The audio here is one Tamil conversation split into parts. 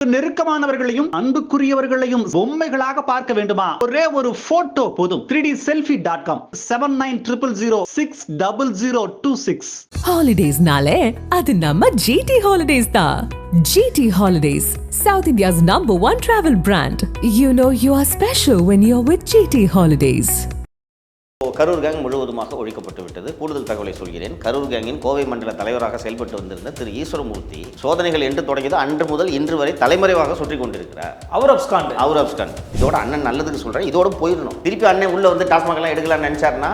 நெருக்கமானவர்களையும் அன்புக்குரியவர்களையும் பொம்மைகளாக பார்க்க வேண்டுமா? ஒரே ஒரு போட்டோ போதும். 3dselfie.com 7900060026. Holidays-nale adu namma GT Holidays da. GT Holidays, South India's #1 travel brand. You know you are special when you're with GT Holidays. Karur gang முழுவதுமாக ஒழிக்கப்பட்டு விட்டது. கூடுதல் தகவலை சொல்கிறேன். கரூர் கேங்கின் கோவை மண்டல தலைவராக செயல்பட்டு வந்திருந்த திரு ஈஸ்வரமூர்த்தி சோதனைகள் என்று தொடங்கியது அன்று முதல் இன்று வரை தலைமறைவாக சுற்றி கொண்டிருக்கிறார். அவர் அப்ஸ்காண்ட். இதோட அண்ணன் நல்லதுக்கு சொல்றேன், இதோட போயிடணும். திருப்பி அண்ணன் உள்ள வந்து டாஸ்மாக் எல்லாம் எடுக்கலாம்னு நினைச்சாருன்னா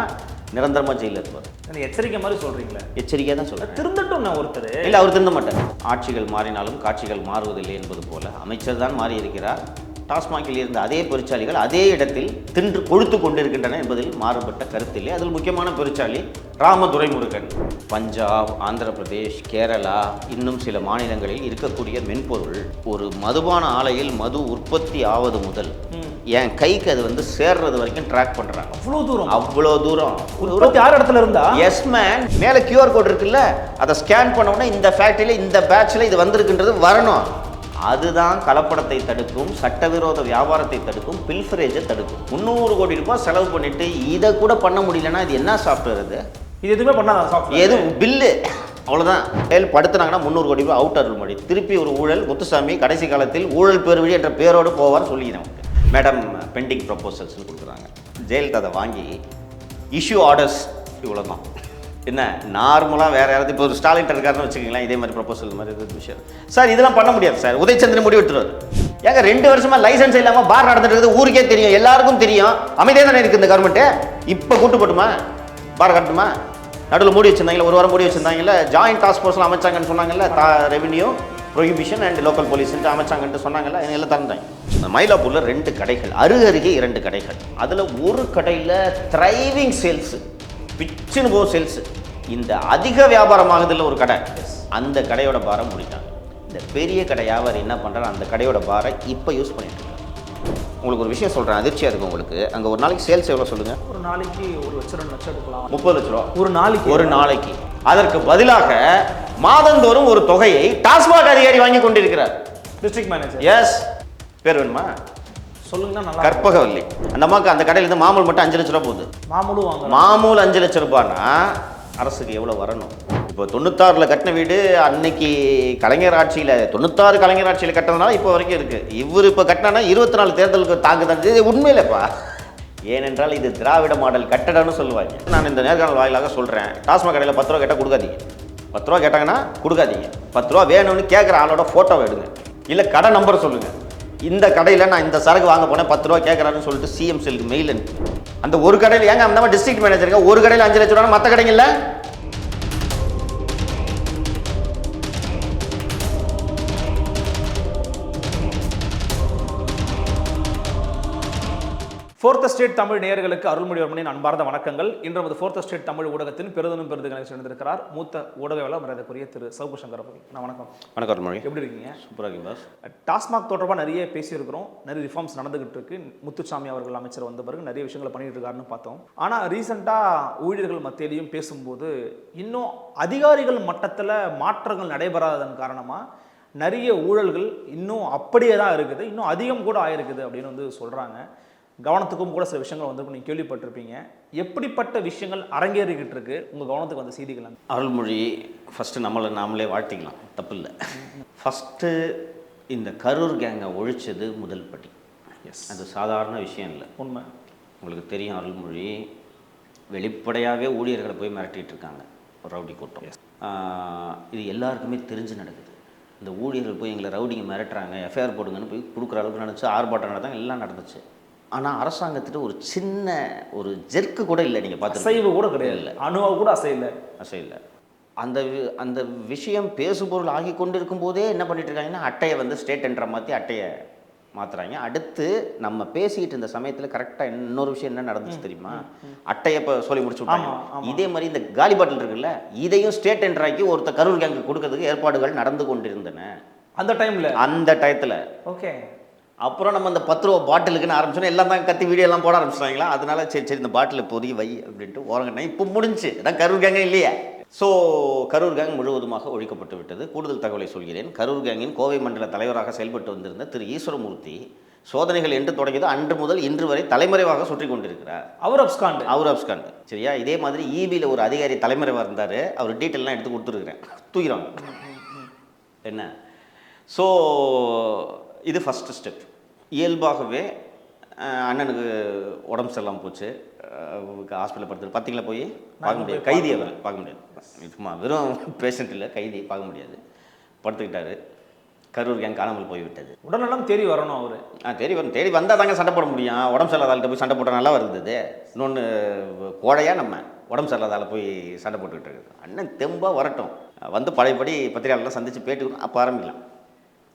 நிரந்தரமா ஜெயில இருப்பார். எச்சரிக்கை மாதிரி சொல்றீங்களா? எச்சரிக்கையா தான் சொல்றேன். திருந்தட்டும் ஒருத்தர் இல்ல, அவர் திருந்த மாட்டார். ஆட்சிகள் மாறினாலும் காட்சிகள் மாறுவதில்லை என்பது போல அமைச்சர் தான் மாறி இருக்கிறார். டாஸ்மாகில் இருந்த அதே பெருச்சாளிகள் அதே இடத்தில் தின்று கொழுத்து கொண்டிருக்கின்றன என்பதில் மாறுபட்ட கருத்தில்லை. அதில் முக்கியமான பெருச்சாளி ராமதுரை முருகன். பஞ்சாப், ஆந்திர பிரதேஷ், கேரளா இன்னும் சில மாநிலங்களில் இருக்கக்கூடிய மென்பொருள் ஒரு மதுபான ஆலையில் மது உற்பத்தி ஆவது முதல் என் கைக்கு அது வந்து சேர்றது வரைக்கும் ட்ராக் பண்றாங்க. அவ்வளோ தூரம் உற்பத்தி ஆறு இடத்துல இருந்தா எஸ் மேன். மேல QR கோட் இருக்குல்ல, அதை ஸ்கேன் பண்ண உடனே இந்த ஃபேக்டரியில இந்த பேட்ச்ல இது வந்திருக்குன்றது வரணும். அதுதான் கலப்படத்தை தடுக்கும், சட்டவிரோத வியாபாரத்தை தடுக்கும், பில்ஃபரேஜை தடுக்கும். 300 கோடி ரூபாய் செலவு பண்ணிட்டு இதை கூட பண்ண முடியலன்னா இது என்ன சாஃப்ட்வேர்? இது எதுவுமே பண்ணாதான் சாஃப்ட்வேர். எதுவும் பில்லு அவ்வளோதான். செயல் படுத்துனாங்கன்னா 300 கோடி ரூபாய் அவுட் அருள் மொழி. திருப்பி ஒரு ஊழல். முத்துசாமி கடைசி காலத்தில் ஊழல் பேர்வழி என்ற பேரோடு போவார் சொல்லிக்கிறேன். மேடம் பெண்டிங் ப்ரொபோசல்ஸ்னு கொடுக்குறாங்க. ஜெயலலிதா அதை வாங்கி இஷ்யூ ஆர்டர்ஸ் இவ்வளோதான். என்ன நார்மலாக வேறு யாராவது இப்போ ஒரு ஸ்டாலின் இருக்காருன்னு வச்சுக்கோங்களேன், இதே மாதிரி ப்ரொபோசல் மாதிரி இது விஷயம் சார் இதெல்லாம் பண்ண முடியாது சார். உதயச்சந்திரன் முடிவு எடுத்துருவார். ஏங்க 2 வருஷமாக லைசன்ஸ் இல்லாமல் பார் நடந்துட்டு இருக்குது, ஊருக்கே தெரியும், எல்லாருக்கும் தெரியும். அமைதியாக தானே இருக்குது இந்த கவர்மெண்ட்டு. இப்போ கூட்டு போட்டுமா பார் கட்டுமா? நடுவில் மூடி வச்சிருந்தாங்களே, ஒரு வாரம் மூடி வச்சிருந்தாங்கல்ல. ஜாயின்ட் டாஸ்க் ஃபோர்ஸ்லாம் அமைச்சாங்கன்னு சொன்னாங்கல்ல. ரெவென்யூ, ப்ரொஹிபிஷன் அண்ட் லோக்கல் போலீஸ்ன்ட்டு அமைச்சாங்கன்ட்டு சொன்னாங்கல்ல. எல்லாம் தந்தாங்க. மயிலாப்பூரில் 2 கடைகள், அருகருகே 2 கடைகள். அதில் ஒரு கடையில் த்ரைவிங் சேல்ஸு, பிச்சுன்னு போ சேல்ஸு. இந்த அதிக வியாபாரமாகுதில்ல ஒரு கடை, அந்த கடையோட பாரை முடிட்டாங்க. இந்த பெரிய கடை வியாபாரி என்ன பண்ணுறாரு, அந்த கடையோட பாரை இப்போ யூஸ் பண்ணிட்டு இருக்காங்க. உங்களுக்கு ஒரு விஷயம் சொல்கிறேன், அதிர்ச்சியாக இருக்கும் உங்களுக்கு. அங்கே ஒரு நாளைக்கு சேல்ஸ் எவ்வளோ சொல்லுங்கள்? ஒரு நாளைக்கு 1 லட்சம் 2 லட்சம் எடுக்கலாம். 30 லட்ச ரூபா ஒரு நாளைக்கு. அதற்கு பதிலாக மாதந்தோறும் ஒரு தொகையை டாஸ்மாக் அதிகாரி வாங்கி கொண்டிருக்கிறார். District manager. எஸ். பேர் வேணுமா சொல்லுங்க. கற்பகவல்லி. அந்த அம்மாவுக்கு அந்த கடையிலேருந்து மாமூல் மட்டும் 5 லட்ச ரூபா போகுது. மாமூல் 5 லட்ச ரூபான்னா அரசுக்கு எவ்வளோ வரணும்? இப்போ 96ல் கட்டின வீடு அன்னைக்கு கலைஞர் ஆட்சியில், 96 கலைஞர் ஆட்சியில் கட்டினதுனால இப்போ வரைக்கும் இருக்குது. இவர் இப்போ கட்டினா 24 தேர்தலுக்கு தாக்குதான். இது உண்மையிலப்பா. ஏனென்றால் இது திராவிட மாடல் கட்டடம்னு சொல்லுவாங்க. நான் இந்த நேர்காணல் வாயிலாக சொல்கிறேன், டாஸ்மாக் கடையில் 10 ரூபா கேட்டால் கொடுக்காதீங்க. 10 ரூபா கேட்டாங்கன்னா கொடுக்காதீங்க. 10 ரூபா வேணும்னு கேட்குற ஆளோட ஃபோட்டோவை எடுங்க, இல்லை கடை நம்பர் சொல்லுங்கள். இந்த கடையில் நான் இந்த சரக்கு வாங்க போனேன், 10 ரூபா கேட்குறான்னு சொல்லிட்டு சிஎம் செல்லுக்கு மெயில் அனுப்பி. அந்த ஒரு கடையில் ஏங்க அந்த மாதிரி டிஸ்ட்ரிக்ட் மேனேஜருங்க ஒரு கடையில் 5 லட்ச ரூபா, மற்ற கடைங்கள்ல ஃபோர்த் ஸ்டேட் தமிழ் நேயர்களுக்கு அருள்மொழிவர்மனின் அன்பார்ந்த வணக்கங்கள். இன்று நமது ஃபோர்த் ஸ்டேட் தமிழ் ஊடகத்தின் பெருதனும் பெருதுகளை சேர்ந்திருக்கிறார் மூத்த ஊடகவியலாளர் மரியாதைக்குரிய திரு சவுக்கு சங்கர் அவர்கள். வணக்கம். வணக்கம் அருள்மொழி. எப்படி இருக்கீங்க? சூப்பராக இருக்கீங்க பாஸ். டாஸ்மாக் தொடர்பாக நிறைய பேசியிருக்கிறோம், நிறைய ரிஃபார்ம்ஸ் நடந்துகிட்டு இருக்கு. முத்துசாமி அவர்கள் அமைச்சர் வந்த பிறகு நிறைய விஷயங்களை பண்ணிட்டு இருக்காருன்னு பார்த்தோம். ஆனால் ரீசெண்டாக ஊழியர்கள் மத்தியிலையும் பேசும்போது இன்னும் அதிகாரிகள் மட்டத்தில் மாற்றங்கள் நடைபெறாததன் காரணமாக நிறைய ஊழல்கள் இன்னும் அப்படியே தான் இருக்குது, இன்னும் அதிகம் கூட ஆயிருக்குது அப்படின்னு வந்து சொல்கிறாங்க. கவனத்துக்கும் கூட சில விஷயங்கள் வந்து நீங்கள் கேள்விப்பட்டிருப்பீங்க. எப்படிப்பட்ட விஷயங்கள் அரங்கேறிக்கிட்டு இருக்கு உங்கள் கவனத்துக்கு வந்த செய்திகள்? அருள்மொழி, ஃபஸ்ட்டு நாமளே வாழ்த்திக்கலாம், தப்பு இல்லை. ஃபஸ்ட்டு இந்த கரூர் கேங்கை ஒழிச்சது முதல் படி. எஸ், அது சாதாரண விஷயம் இல்லை. உண்மை. உங்களுக்கு தெரியும் அருள்மொழி, வெளிப்படையாகவே ஊழியர்களை போய் மிரட்டிகிட்டு இருக்காங்க ஒரு ரவுடி கூட்டம். இது எல்லாருக்குமே தெரிஞ்சு நடக்குது. இந்த ஊழியர்கள் போய் எங்களை ரவுடிங்க மிரட்டுறாங்க, எஃப்ஐஆர் போடுங்கன்னு போய் கொடுக்குற அளவுக்கு நடந்துச்சு. ஆர்ப்பாட்டம் நடந்தாங்க, எல்லாம் நடந்துச்சு. ஆனால் அரசாங்கத்திட்ட ஒரு சின்ன ஒரு ஜெர்க்கு கூட இல்லை. நீங்கள் பார்த்து அசைவு கூட கிடையாது, இல்லை அணுவா கூட அசையில்லை. அந்த விஷயம் பேசுபொருள் ஆகி கொண்டு இருக்கும்போதே என்ன பண்ணிட்டு இருக்காங்கன்னா, அட்டையை வந்து ஸ்டேட் என்ற மாற்றி அட்டையை மாற்றுறாங்க. அடுத்து நம்ம பேசிக்கிட்டு இந்த சமயத்தில் கரெக்டாக இன்னொரு விஷயம் என்ன நடந்துச்சு தெரியுமா? அட்டையை இப்போ சொல்லி முடிச்சு விட்டாங்க. இதே மாதிரி இந்த காலி பாட்டில் இருக்குல்ல, இதையும் ஸ்டேட் என்ட்ராக்கி ஒருத்தர் கரூர் கேங்கு கொடுக்கறதுக்கு ஏற்பாடுகள் நடந்து கொண்டிருந்தன அந்த டயத்தில். ஓகே. அப்புறம் நம்ம அந்த 10 ரூபா பாட்டிலுக்குன்னு ஆரம்பிச்சோன்னா எல்லாம் தான் கத்தி வீடியோ எல்லாம் போட ஆரம்பிச்சிட்டாங்களா. அதனால சரி இந்த பாட்டில் பொறி வை அப்படின்ட்டு ஓரங்கண்ணா இப்போ முடிஞ்சு. அதான் கரூர் கேங்க இல்லையா? ஸோ கரூர் கேங் முழுவதுமாக ஒழிக்கப்பட்டு விட்டது. கூடுதல் தகவலை சொல்கிறேன். கரூர் கேங்கின் கோவை மண்டல தலைவராக செயல்பட்டு வந்திருந்த திரு ஈஸ்வரமூர்த்தி சோதனைகள் என்று தொடங்கியது அன்று முதல் இன்று வரை தலைமறைவாக சுற்றி கொண்டிருக்கிறார். அவர் அப்ஸ்காண்ட். சரியா? இதே மாதிரி ஈபியில் ஒரு அதிகாரி தலைமறைவாக இருந்தார். அவர் டீட்டெயிலாம் எடுத்து கொடுத்துருக்குறேன். தூக்கிறோம் என்ன. ஸோ இது ஃபஸ்ட்டு ஸ்டெப். இயல்பாகவே அண்ணனுக்கு உடம்பு சரியில்லாமல் போச்சு. ஹாஸ்பிட்டலில் படுத்து பார்த்தீங்களா? போய் பார்க்க முடியாது. கைதி அவர் பார்க்க முடியாது. சும்மா வெறும் பேஷண்ட் இல்லை, கைதி பார்க்க முடியாது. படுத்துக்கிட்டாரு. கரூர் கேங் காணாமல் போய்விட்டது. உடனெல்லாம் தேடி வரணும் அவர். தேடி வரும். தேடி வந்தால் தாங்க சண்டை போட முடியும். உடம்பு சரியில்லாதால்கிட்ட போய் சண்டை போட்டால் நல்லா வருது. இன்னொன்று கோடையாக நம்ம உடம்பு சரியில்லாதால போய் சண்டை போட்டுக்கிட்டு இருக்குது. அண்ணன் தெம்பாக வரட்டும், வந்து பழையபடி பத்திரிகையாளர்லாம் சந்தித்து பேட்டுக்கணும், அப்போ ஆரம்பிக்கலாம்.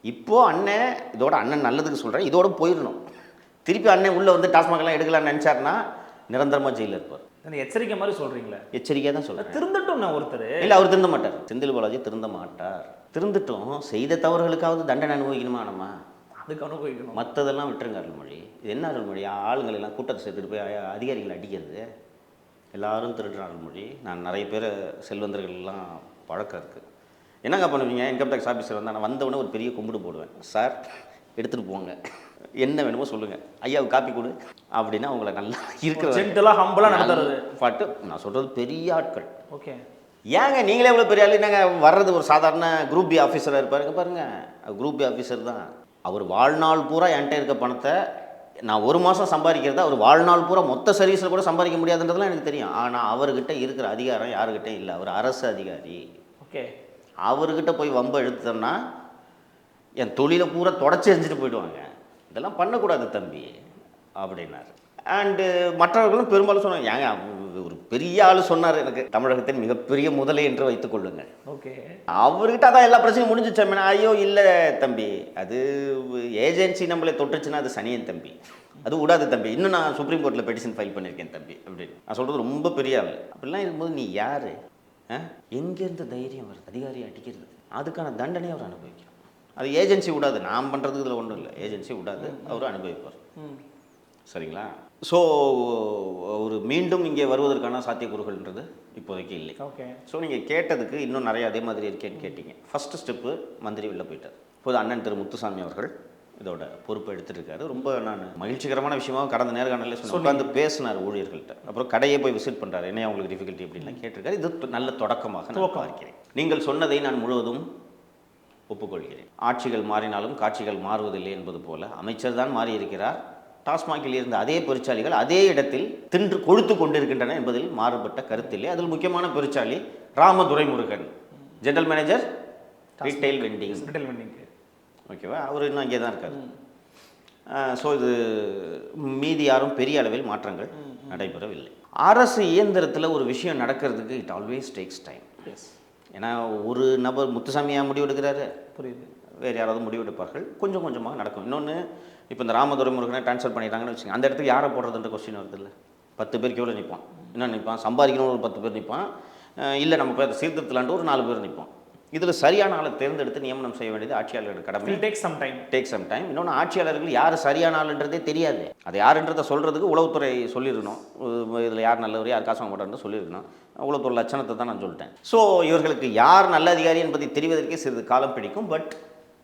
இப்போது அண்ணன் இதோட அண்ணன் நல்லதுக்கு சொல்கிறேன், இதோட போயிடணும். திருப்பி அண்ணன் உள்ளே வந்து டாஸ்மாகலாம் எடுக்கலாம்னு நினச்சாருன்னா நிரந்தரமாக ஜெயிலில் இருப்பார். எச்சரிக்கை மாதிரி சொல்கிறீங்களா? எச்சரிக்கையாக தான் சொல்கிறேன். திருந்தட்டும் ஒருத்தர். இல்லை, அவர் திருந்த மாட்டார். செந்தில் பாலாஜி திருந்த மாட்டார். திருந்துட்டும், செய்த தவறுகளுக்காவது தண்டனை அனுபவிக்கணுமா? நம்ம அதுக்கு அனுபவிக்கணும். மற்றதெல்லாம் விட்டுருங்க அருள்மொழி. இது என்ன அருள்மொழி? ஆளுங்களை எல்லாம் கூட்டத்தை சேர்த்துட்டு போய் அதிகாரிகளை அடிக்கிறது. எல்லாரும் திருடுற அருள்மொழி. நான் நிறைய பேர் செல்வந்தர்கள்லாம் பழக்கம் இருக்குது. என்னங்க பண்ணுவீங்க? இன்கம் டேக்ஸ் ஆஃபீஸர் வந்தால் நான் வந்தவொடனே ஒரு பெரிய கும்பிடு போடுவேன். சார் எடுத்துகிட்டு போங்க, என்ன வேணுமோ சொல்லுங்கள், ஐயாவுக்கு காப்பி கொடு அப்படின்னா அவங்கள நல்லா இருக்கிற ஜென்டலாக ஹம்பலாக நடத்துறது பாட்டு. நான் சொல்கிறது பெரிய ஆட்கள். ஓகே, ஏங்க நீங்களே இவ்வளோ பெரிய ஆள் என்னங்க வர்றது? ஒரு சாதாரண குரூப் பி ஆஃபீஸராக இருப்பாருங்க பாருங்கள். குரூப் பி ஆஃபீஸர் தான். அவர் வாழ்நாள் பூரா என்கிட்ட இருக்க பணத்தை நான் ஒரு மாதம் சம்பாதிக்கிறதா அவர் வாழ்நாள் பூரா மொத்த சர்வீஸில் கூட சம்பாதிக்க முடியாதுன்றதுலாம் எனக்கு தெரியும். ஆனால் அவர்கிட்ட இருக்கிற அதிகாரம் யாருக்கிட்ட இல்லை. அவர் அரசு அதிகாரி. ஓகே, அவர்கிட்ட போய் வம்ப எழுத்தோம்னா என் தொழிலை பூரா தொடச்சி எரிஞ்சிட்டு போயிடுவாங்க. இதெல்லாம் பண்ணக்கூடாது தம்பி அப்படின்னாரு. அண்டு மற்றவர்களும் பெரும்பாலும் சொன்னாங்க, ஏங்க ஒரு பெரிய ஆள் சொன்னார் எனக்கு, தமிழகத்தின் மிகப்பெரிய முதலை என்று வைத்துக் கொள்ளுங்க. ஓகே, அவர்கிட்ட அதான் எல்லா பிரச்சனையும் முடிஞ்சிச்சேன். ஐயோ இல்லை தம்பி, அது ஏஜென்சி நம்மளை தொட்டுச்சுன்னா அது சனியன் தம்பி, அது விடாது தம்பி. இன்னும் நான் சுப்ரீம் கோர்ட்டில் பெட்டிஷன் ஃபைல் பண்ணியிருக்கேன் தம்பி அப்படின்னு நான் சொல்கிறது ரொம்ப பெரிய ஆள். அப்படிலாம் இருக்கும்போது நீ யார்? எங்கேருந்து தைரியம் வருது அதிகாரியை அடிக்கிறது? அதுக்கான தண்டனையை அவர் அனுபவிக்கணும். அது ஏஜென்சி விடாது. நான் பண்ணுறதுக்கு இதில் ஒன்றும் இல்லை. ஏஜென்சி விடாது, அவர் அனுபவிப்பார். சரிங்களா? ஸோ ஒரு மீண்டும் இங்கே வருவதற்கான சாத்தியக்கூறுகள்ன்றது இப்போதைக்கு இல்லை. ஓகே. ஸோ நீங்கள் கேட்டதுக்கு இன்னும் நிறைய அதே மாதிரி இருக்கேன்னு கேட்டீங்க. ஃபஸ்ட்டு ஸ்டெப்பு மந்திரி வெளில போயிட்டார். இப்போது அண்ணன் திரு முத்துசாமி அவர்கள் இதோட பொறுப்பை எடுத்துகிட்டு இருக்காரு. ரொம்ப நான் மகிழ்ச்சிகரமான விஷயமாக கடந்த நேர்காணலே உட்காந்து பேசினார் ஊழியர்கள்ட்ட. அப்புறம் கடையை போய் விசிட் பண்ணுறாரு, என்ன அவங்களுக்கு டிஃபிகல்ட்டி அப்படின்லாம் கேட்டிருக்காரு. இது நல்ல தொடக்கமாக நான் பார்க்கிறேன். நீங்கள் சொன்னதை நான் முழுவதும் ஒப்புக்கொள்கிறேன். ஆட்சிகள் மாறினாலும் காட்சிகள் மாறுவதில்லை என்பது போல அமைச்சர் தான் மாறி இருக்கிறார். டாஸ்மாகில் இருந்த அதே பெருச்சாளிகள் அதே இடத்தில் தின்று கொழுத்து கொண்டிருக்கின்றன என்பதில் மாறுபட்ட கருத்தில்லை. அதில் முக்கியமான பெருச்சாளி ராமதுரைமுருகன், ஜெனரல் மேனேஜர் ரீட்டைல் வெண்டிங். ஓகேவா? அவர் இன்னும் அங்கே தான் இருக்கார். ஸோ இது மீதி யாரும் பெரிய அளவில் மாற்றங்கள் நடைபெறவில்லை. அரசு இயந்திரத்தில் ஒரு விஷயம் நடக்கிறதுக்கு இட் ஆல்வேஸ் டேக்ஸ் டைம். ஏன்னா ஒரு நபர் முத்துசாமியாக முடிவெடுக்கிறாரு, புரியுது, வேறு யாராவது முடிவெடுப்பார்கள், கொஞ்சம் கொஞ்சமாக நடக்கும். இன்னொன்று, இப்போ இந்த ராமதுரைமுருகனை ட்ரான்ஸ்ஃபர் பண்ணிட்டாங்கன்னு வச்சுக்கோங்க, அந்த இடத்துக்கு யாரை போடுறதுன்ற கொஸ்டின் வருது இல்லை. 10 பேருக்கு எவ்வளோ நிற்பான்? இன்னும் நிற்பான். சம்பாதிக்கணும் ஒரு 10 பேர் நிற்பான். இல்லை நம்ம போய் அதை சீர்திருத்தலான்ட்டு ஒரு 4 பேர் நிற்பான். இதில் சரியான ஆளை தேர்ந்தெடுத்து நியமனம் செய்ய வேண்டியது ஆட்சியாளர்கள் கடமை. Take some time. இன்னொன்று, ஆட்சியாளர்கள் யார் சரியான ஆளுன்றதே தெரியாது. அது யாருன்றதை சொல்கிறதுக்கு உளவுத்துறை சொல்லியிருக்கணும். இதில் யார் நல்லவர் யார் காசு வாங்க மாட்டார்னு சொல்லியிருக்கணும். உளவுத்துறை லட்சணத்தை தான் நான் சொல்லிட்டேன். ஸோ இவர்களுக்கு யார் நல்ல அதிகாரி என்பதை தெரிவதற்கே சிறிது காலம் பிடிக்கும். பட்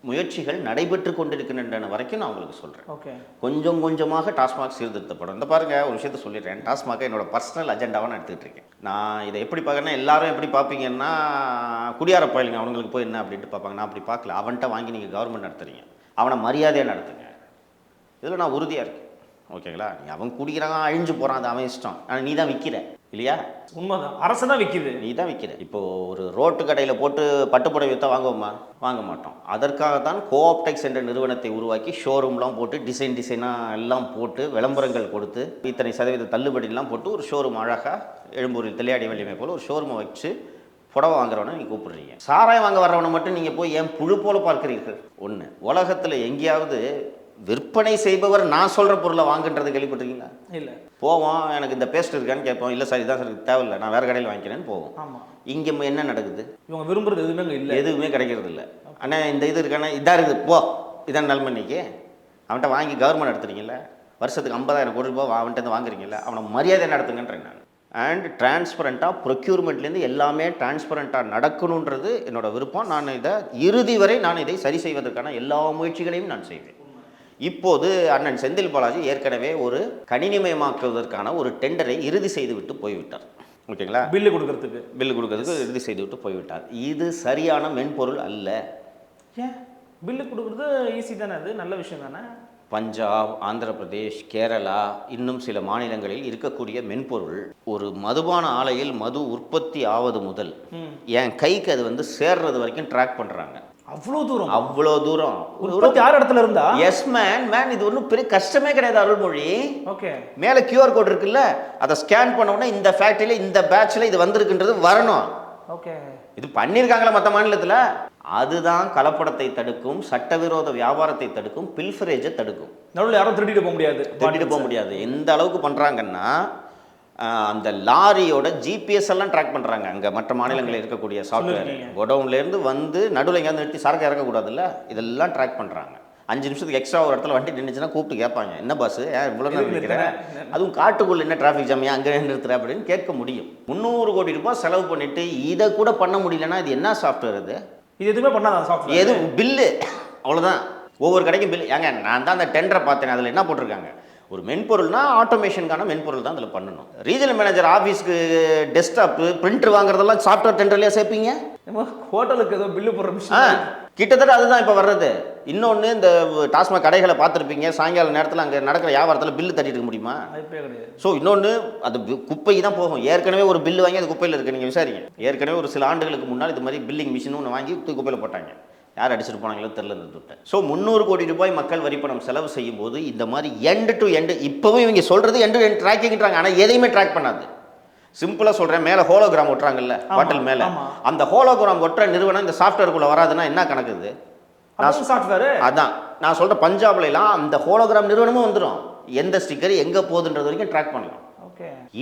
முயற்சிகள் நடைபெற்று கொண்டிருக்கின்றன வரைக்கும் நான் உங்களுக்கு சொல்கிறேன். ஓகே, கொஞ்சம் கொஞ்சமாக டாஸ்மாக் சீர்திருத்தப்படும். இந்த பாருங்கள், ஒரு விஷயத்த சொல்லிடுறேன். டாஸ்மாகை என்னோட பர்சனல் அஜெண்டாவாக நான் எடுத்துகிட்டு இருக்கேன். நான் இதை எப்படி பார்க்குறேன்னா, எல்லாரும் எப்படி பார்ப்பீங்கன்னா, குடியார போயிலுங்க அவங்களுக்கு போய் என்ன அப்படின்ட்டு பார்ப்பாங்க. நான் அப்படி பார்க்கல. அவன்கிட்ட வாங்கி நீங்கள் கவர்மெண்ட் நடத்துறீங்க, அவனை மரியாதையாக நடத்துங்க. இதில் நான் உறுதியாக இருக்கேன். ஓகேங்களா? நீ அவன் குடிக்கிறான், அழிஞ்சு போகிறான், அது அவன் இஷ்டம். ஆனால் நீ தான் விற்கிற இல்லையா? உண்மைதான், அரசு தான் விற்கிது, நீ தான் விற்கிற. இப்போது ஒரு ரோட்டு கடையில் போட்டு பட்டுப்புடவை விற்றா வாங்குவோமா? வாங்க மாட்டோம். அதற்காகத்தான் கோஆப்டெக்ஸ் என்ற நிறுவனத்தை உருவாக்கி ஷோரூம்லாம் போட்டு டிசைனாக எல்லாம் போட்டு விளம்பரங்கள் கொடுத்து இத்தனை சதவீத தள்ளுபடிலாம் போட்டு ஒரு ஷோரூம் அழகாக எழும்பூரில் தெளியாடி வள்ளிமை போல் ஒரு ஷோரூமை வச்சு புடவை வாங்குறவனை நீங்கள் கூப்பிடுறீங்க. சாராயம் வாங்க வர்றவனை மட்டும் நீங்கள் போய் ஏன் புழு போல பார்க்குறீர்கள்? ஒன்று, உலகத்தில் எங்கேயாவது விற்பனை செய்பவர் நான் சொல்கிற பொருளை வாங்குன்றது கேள்விப்பட்டிருக்கீங்களா? இல்லை. போவோம், எனக்கு இந்த பேஸ்ட் இருக்கான்னு கேட்போம். இல்லை சார் இதான் சார் தேவையில்லை, நான் வேறு கடையில் வாங்கிக்கிறேன்னு போவோம். ஆமாம். இங்கே என்ன நடக்குது? இவங்க விரும்புறது எதுவுமே இல்லை, எதுவுமே கிடைக்கிறது இல்லை. ஆனால் இந்த இது இருக்கானே, இதாக இருக்குது, போ, இதான் நல்மணிக்கு அவன்கிட்ட வாங்கி கவர்மெண்ட் நடத்துறீங்கள, வருஷத்துக்கு 50,000 கோடி ரூபாய் அவன்கிட்ட வாங்குறீங்களா, அவனை மரியாதை நடத்துங்கன்றேன் நான். அண்ட் டிரான்ஸ்பரண்ட்டாக ப்ரொக்யூர்மெண்ட்லேருந்து எல்லாமே டிரான்ஸ்பரண்ட்டாக நடக்கணுன்றது என்னோட விருப்பம். நான் இதை இறுதி வரை நான் இதை சரி செய்வதற்கான எல்லா முயற்சிகளையும் நான் செய்வேன். இப்போது அண்ணன் செந்தில் பாலாஜி ஏற்கனவே ஒரு கணினிமயமாக்குவதற்கான ஒரு டெண்டரை இறுதி செய்துவிட்டு போய்விட்டார். ஓகேங்களா? பில்லு கொடுக்கறதுக்கு இறுதி செய்துவிட்டு போய்விட்டார். இது சரியான மென்பொருள் அல்ல. ஏன் பில்லு கொடுக்குறது ஈஸி தானே, அது நல்ல விஷயம் தானே. பஞ்சாப், ஆந்திர பிரதேஷ், கேரளா இன்னும் சில மாநிலங்களில் இருக்கக்கூடிய மென்பொருள் ஒரு மதுபான ஆலையில் மது உற்பத்தி ஆவது முதல் என் கைக்கு அது வந்து சேர்றது வரைக்கும் ட்ராக் பண்ணுறாங்க. அவ்வளோ தூரம் உற்பத்தி யார் இடத்துல இருந்தா? எஸ் மேன் இது ஒன்றும் பெரிய கஷ்டமே கிடையாது அருள்மொழி. ஓகே, மேலே QR கோட் இருக்குல்ல, அதை ஸ்கேன் பண்ண உடனே இந்த ஃபேக்டரியில் இந்த பேட்சில் இது வந்திருக்குன்றது வரணும். ஓகே, இது பண்ணியிருக்காங்களா மற்ற மாநிலத்தில்? அதுதான் கலப்படத்தை தடுக்கும், சட்டவிரோத வியாபாரத்தை தடுக்கும், பில்ஃபரேஜை தடுக்கும். நடுவில் யாரும் திருடிட்டு போக முடியாது. எந்த அளவுக்கு பண்ணுறாங்கன்னா அந்த லாரியோட GPS எல்லாம் ட்ராக் பண்ணுறாங்க. அங்கே மற்ற மாநிலங்களில் இருக்கக்கூடிய சாஃப்ட்வேர் குடவுன்லேருந்து வந்து நடுவில் எங்கேயாவது நிறுத்தி சரக்கு இறக்கக்கூடாதுல்ல, இதெல்லாம் ட்ராக் பண்ணுறாங்க. 5 நிமிஷத்துக்கு எக்ஸ்ட்ரா ஒரு இடத்துல வண்டி நின்றுச்சுன்னா கூப்பிட்டு கேட்பாங்க, என்ன பாஸ் ஏன் இவ்வளோ நேரம் நிற்கிறேன், அதுவும் காட்டுக்குள்ள என்ன டிராஃபிக் ஜாமியா அங்கே நிறுத்துற அப்படின்னு கேட்க முடியும். 300 கோடி ரூபாய் செலவு பண்ணிட்டு இதை கூட பண்ண முடியலன்னா இது என்ன சாஃப்ட்வேர்? இது எதுவுமே பண்ணாத சாஃப்ட்வேர், எது பில்லு அவ்வளோதான். ஒவ்வொரு கடைக்கும் பில். ஏங்க நான் தான் அந்த டெண்டரை பார்த்தேன், அதில் என்ன போட்டிருக்காங்க, ஒரு மென்பொருள்னா ஆட்டோமேஷனுக்கான மென்பொருள் தான் அதில் பண்ணணும். ரீஜனல் மேனேஜர் ஆஃபீஸ்க்கு டெஸ்க்டாப்பு பிரிண்டர் வாங்குறதெல்லாம் சாஃப்ட்வேர் டெண்டர்லேயே சேர்ப்பீங்க. ஹோட்டலுக்கு ஏதோ பில்லு போடுற விஷயம் கிட்டத்தட்ட அதுதான் இப்போ வர்றது. இன்னொன்று, இந்த டாஸ்மாக் கடைகளை பார்த்துருப்பீங்க, சாயங்கால நேரத்தில் அங்கே நடக்கிற வியாபாரத்தில் பில்லு தட்டிட்டு இருக்க முடியுமா? ஸோ இன்னொன்று, அது குப்பைக்கு தான் போகும். ஏற்கனவே ஒரு பில்லு வாங்கி அது குப்பையில் இருக்குது, நீங்கள் விசாரிங்க. ஏற்கனவே ஒரு சில ஆண்டுகளுக்கு முன்னால் இது மாதிரி பில்லிங் மிஷின் ஒன்று வாங்கி குப்பையில் போட்டாங்க. யார் அடிச்சுட்டு போனாங்களோ தெரில இந்த துட்டை. ஸோ 300 கோடி ரூபாய் மக்கள் வரிப்பணம் செலவு செய்யும் போது இந்த மாதிரி எண்டு டு எண்டு, இப்போவும் இவங்க சொல்கிறது எண்டு டு எண்டு ட்ராக்கிங்கிறாங்க, ஆனால் எதையுமே ட்ராக் பண்ணாது. சிம்பிளாக சொல்கிறேன், மேலே ஹோலோகிராம் ஒட்டுறாங்கல்ல பாட்டில் மேலே, அந்த ஹோலோகிராம் ஒட்டுற நிறுவனம் இந்த சாஃப்ட்வேருக்குள்ளே வராதுன்னா என்ன கணக்குது? சாஃப்ட்வேர் அதான் நான் சொல்கிற. பஞ்சாப்லாம் அந்த ஹோலோகிராம் நிறுவனமும் வந்துடும், எந்த ஸ்டிக்கர் எங்கே போகுதுன்றது வரைக்கும் ட்ராக் பண்ணலாம்.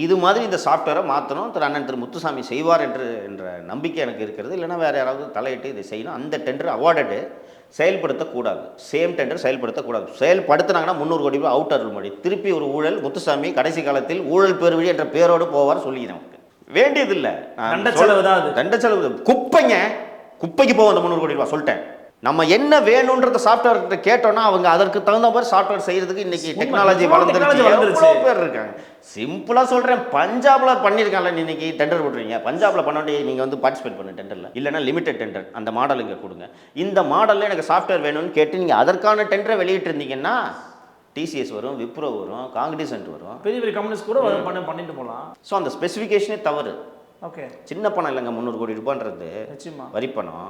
இது மாதிரி இந்த சாஃப்ட்வேரை மாற்றணும் திரு முத்துசாமி செய்வார் என்ற நம்பிக்கை எனக்கு இருக்கிறது. இல்லைன்னா வேறு யாராவது தலையிட்டு இதை செய்யணும். அந்த டெண்டர் அவார்டடு செயல்படுத்தக்கூடாது, சேம் டெண்டர் செயல்படுத்தக்கூடாது. செயல்படுத்தினாங்கன்னா 300 கோடி ரூபாய் அவுட் அருள்மொழி. திருப்பி ஒரு ஊழல், முத்துசாமி கடைசி காலத்தில் ஊழல் பெருவழி என்ற பேரோடு போவார் சொல்லிக்கிறேன். நமக்கு வேண்டியதில்லை, தண்ட செலவு. குப்பைக்கு போவோம் அந்த 300 கோடி ரூபாய் சொல்லிட்டேன். நம்ம என்ன வேணும்ன்றத சாஃப்ட்வேர் கேட்டோம்னா அவங்க அதற்கு தகுந்த மாதிரி சாஃப்ட்வேர் செய்யறதுக்கு இன்னைக்கு டெக்னாலஜி வளர்ந்துருச்சு, பேர் இருக்காங்க. சிம்பிளா சொல்றேன், பஞ்சாப்ல பண்ணிருக்காங்க. இன்னைக்கு டெண்டர் போட்டுறீங்க, பஞ்சாப்ல பண்ண வேண்டிய நீங்க வந்து பார்ட்டிசிபேட் பண்ண டெண்டர்ல, இல்லைன்னா லிமிடெட் டெண்டர் அந்த மாடல் இங்க கொடுங்க. இந்த மாடல்ல எனக்கு சாஃப்ட்வேர் வேணும்னு கேட்டு நீங்க அதற்கான டெண்டரை வெளியிட்டு இருந்தீங்கன்னா TCS வரும், விப்ரோ வரும், காங்கிரசன்ட் வரும், பெரிய பெரிய கம்பெனிஸ் கூட பண்ணிட்டு போகலாம். ஸோ அந்த ஸ்பெசிஃபிகேஷனே தவறு. ஓகே, சின்ன பணம் இல்லைங்க 300 கோடி ரூபான்றது வரி பணம்.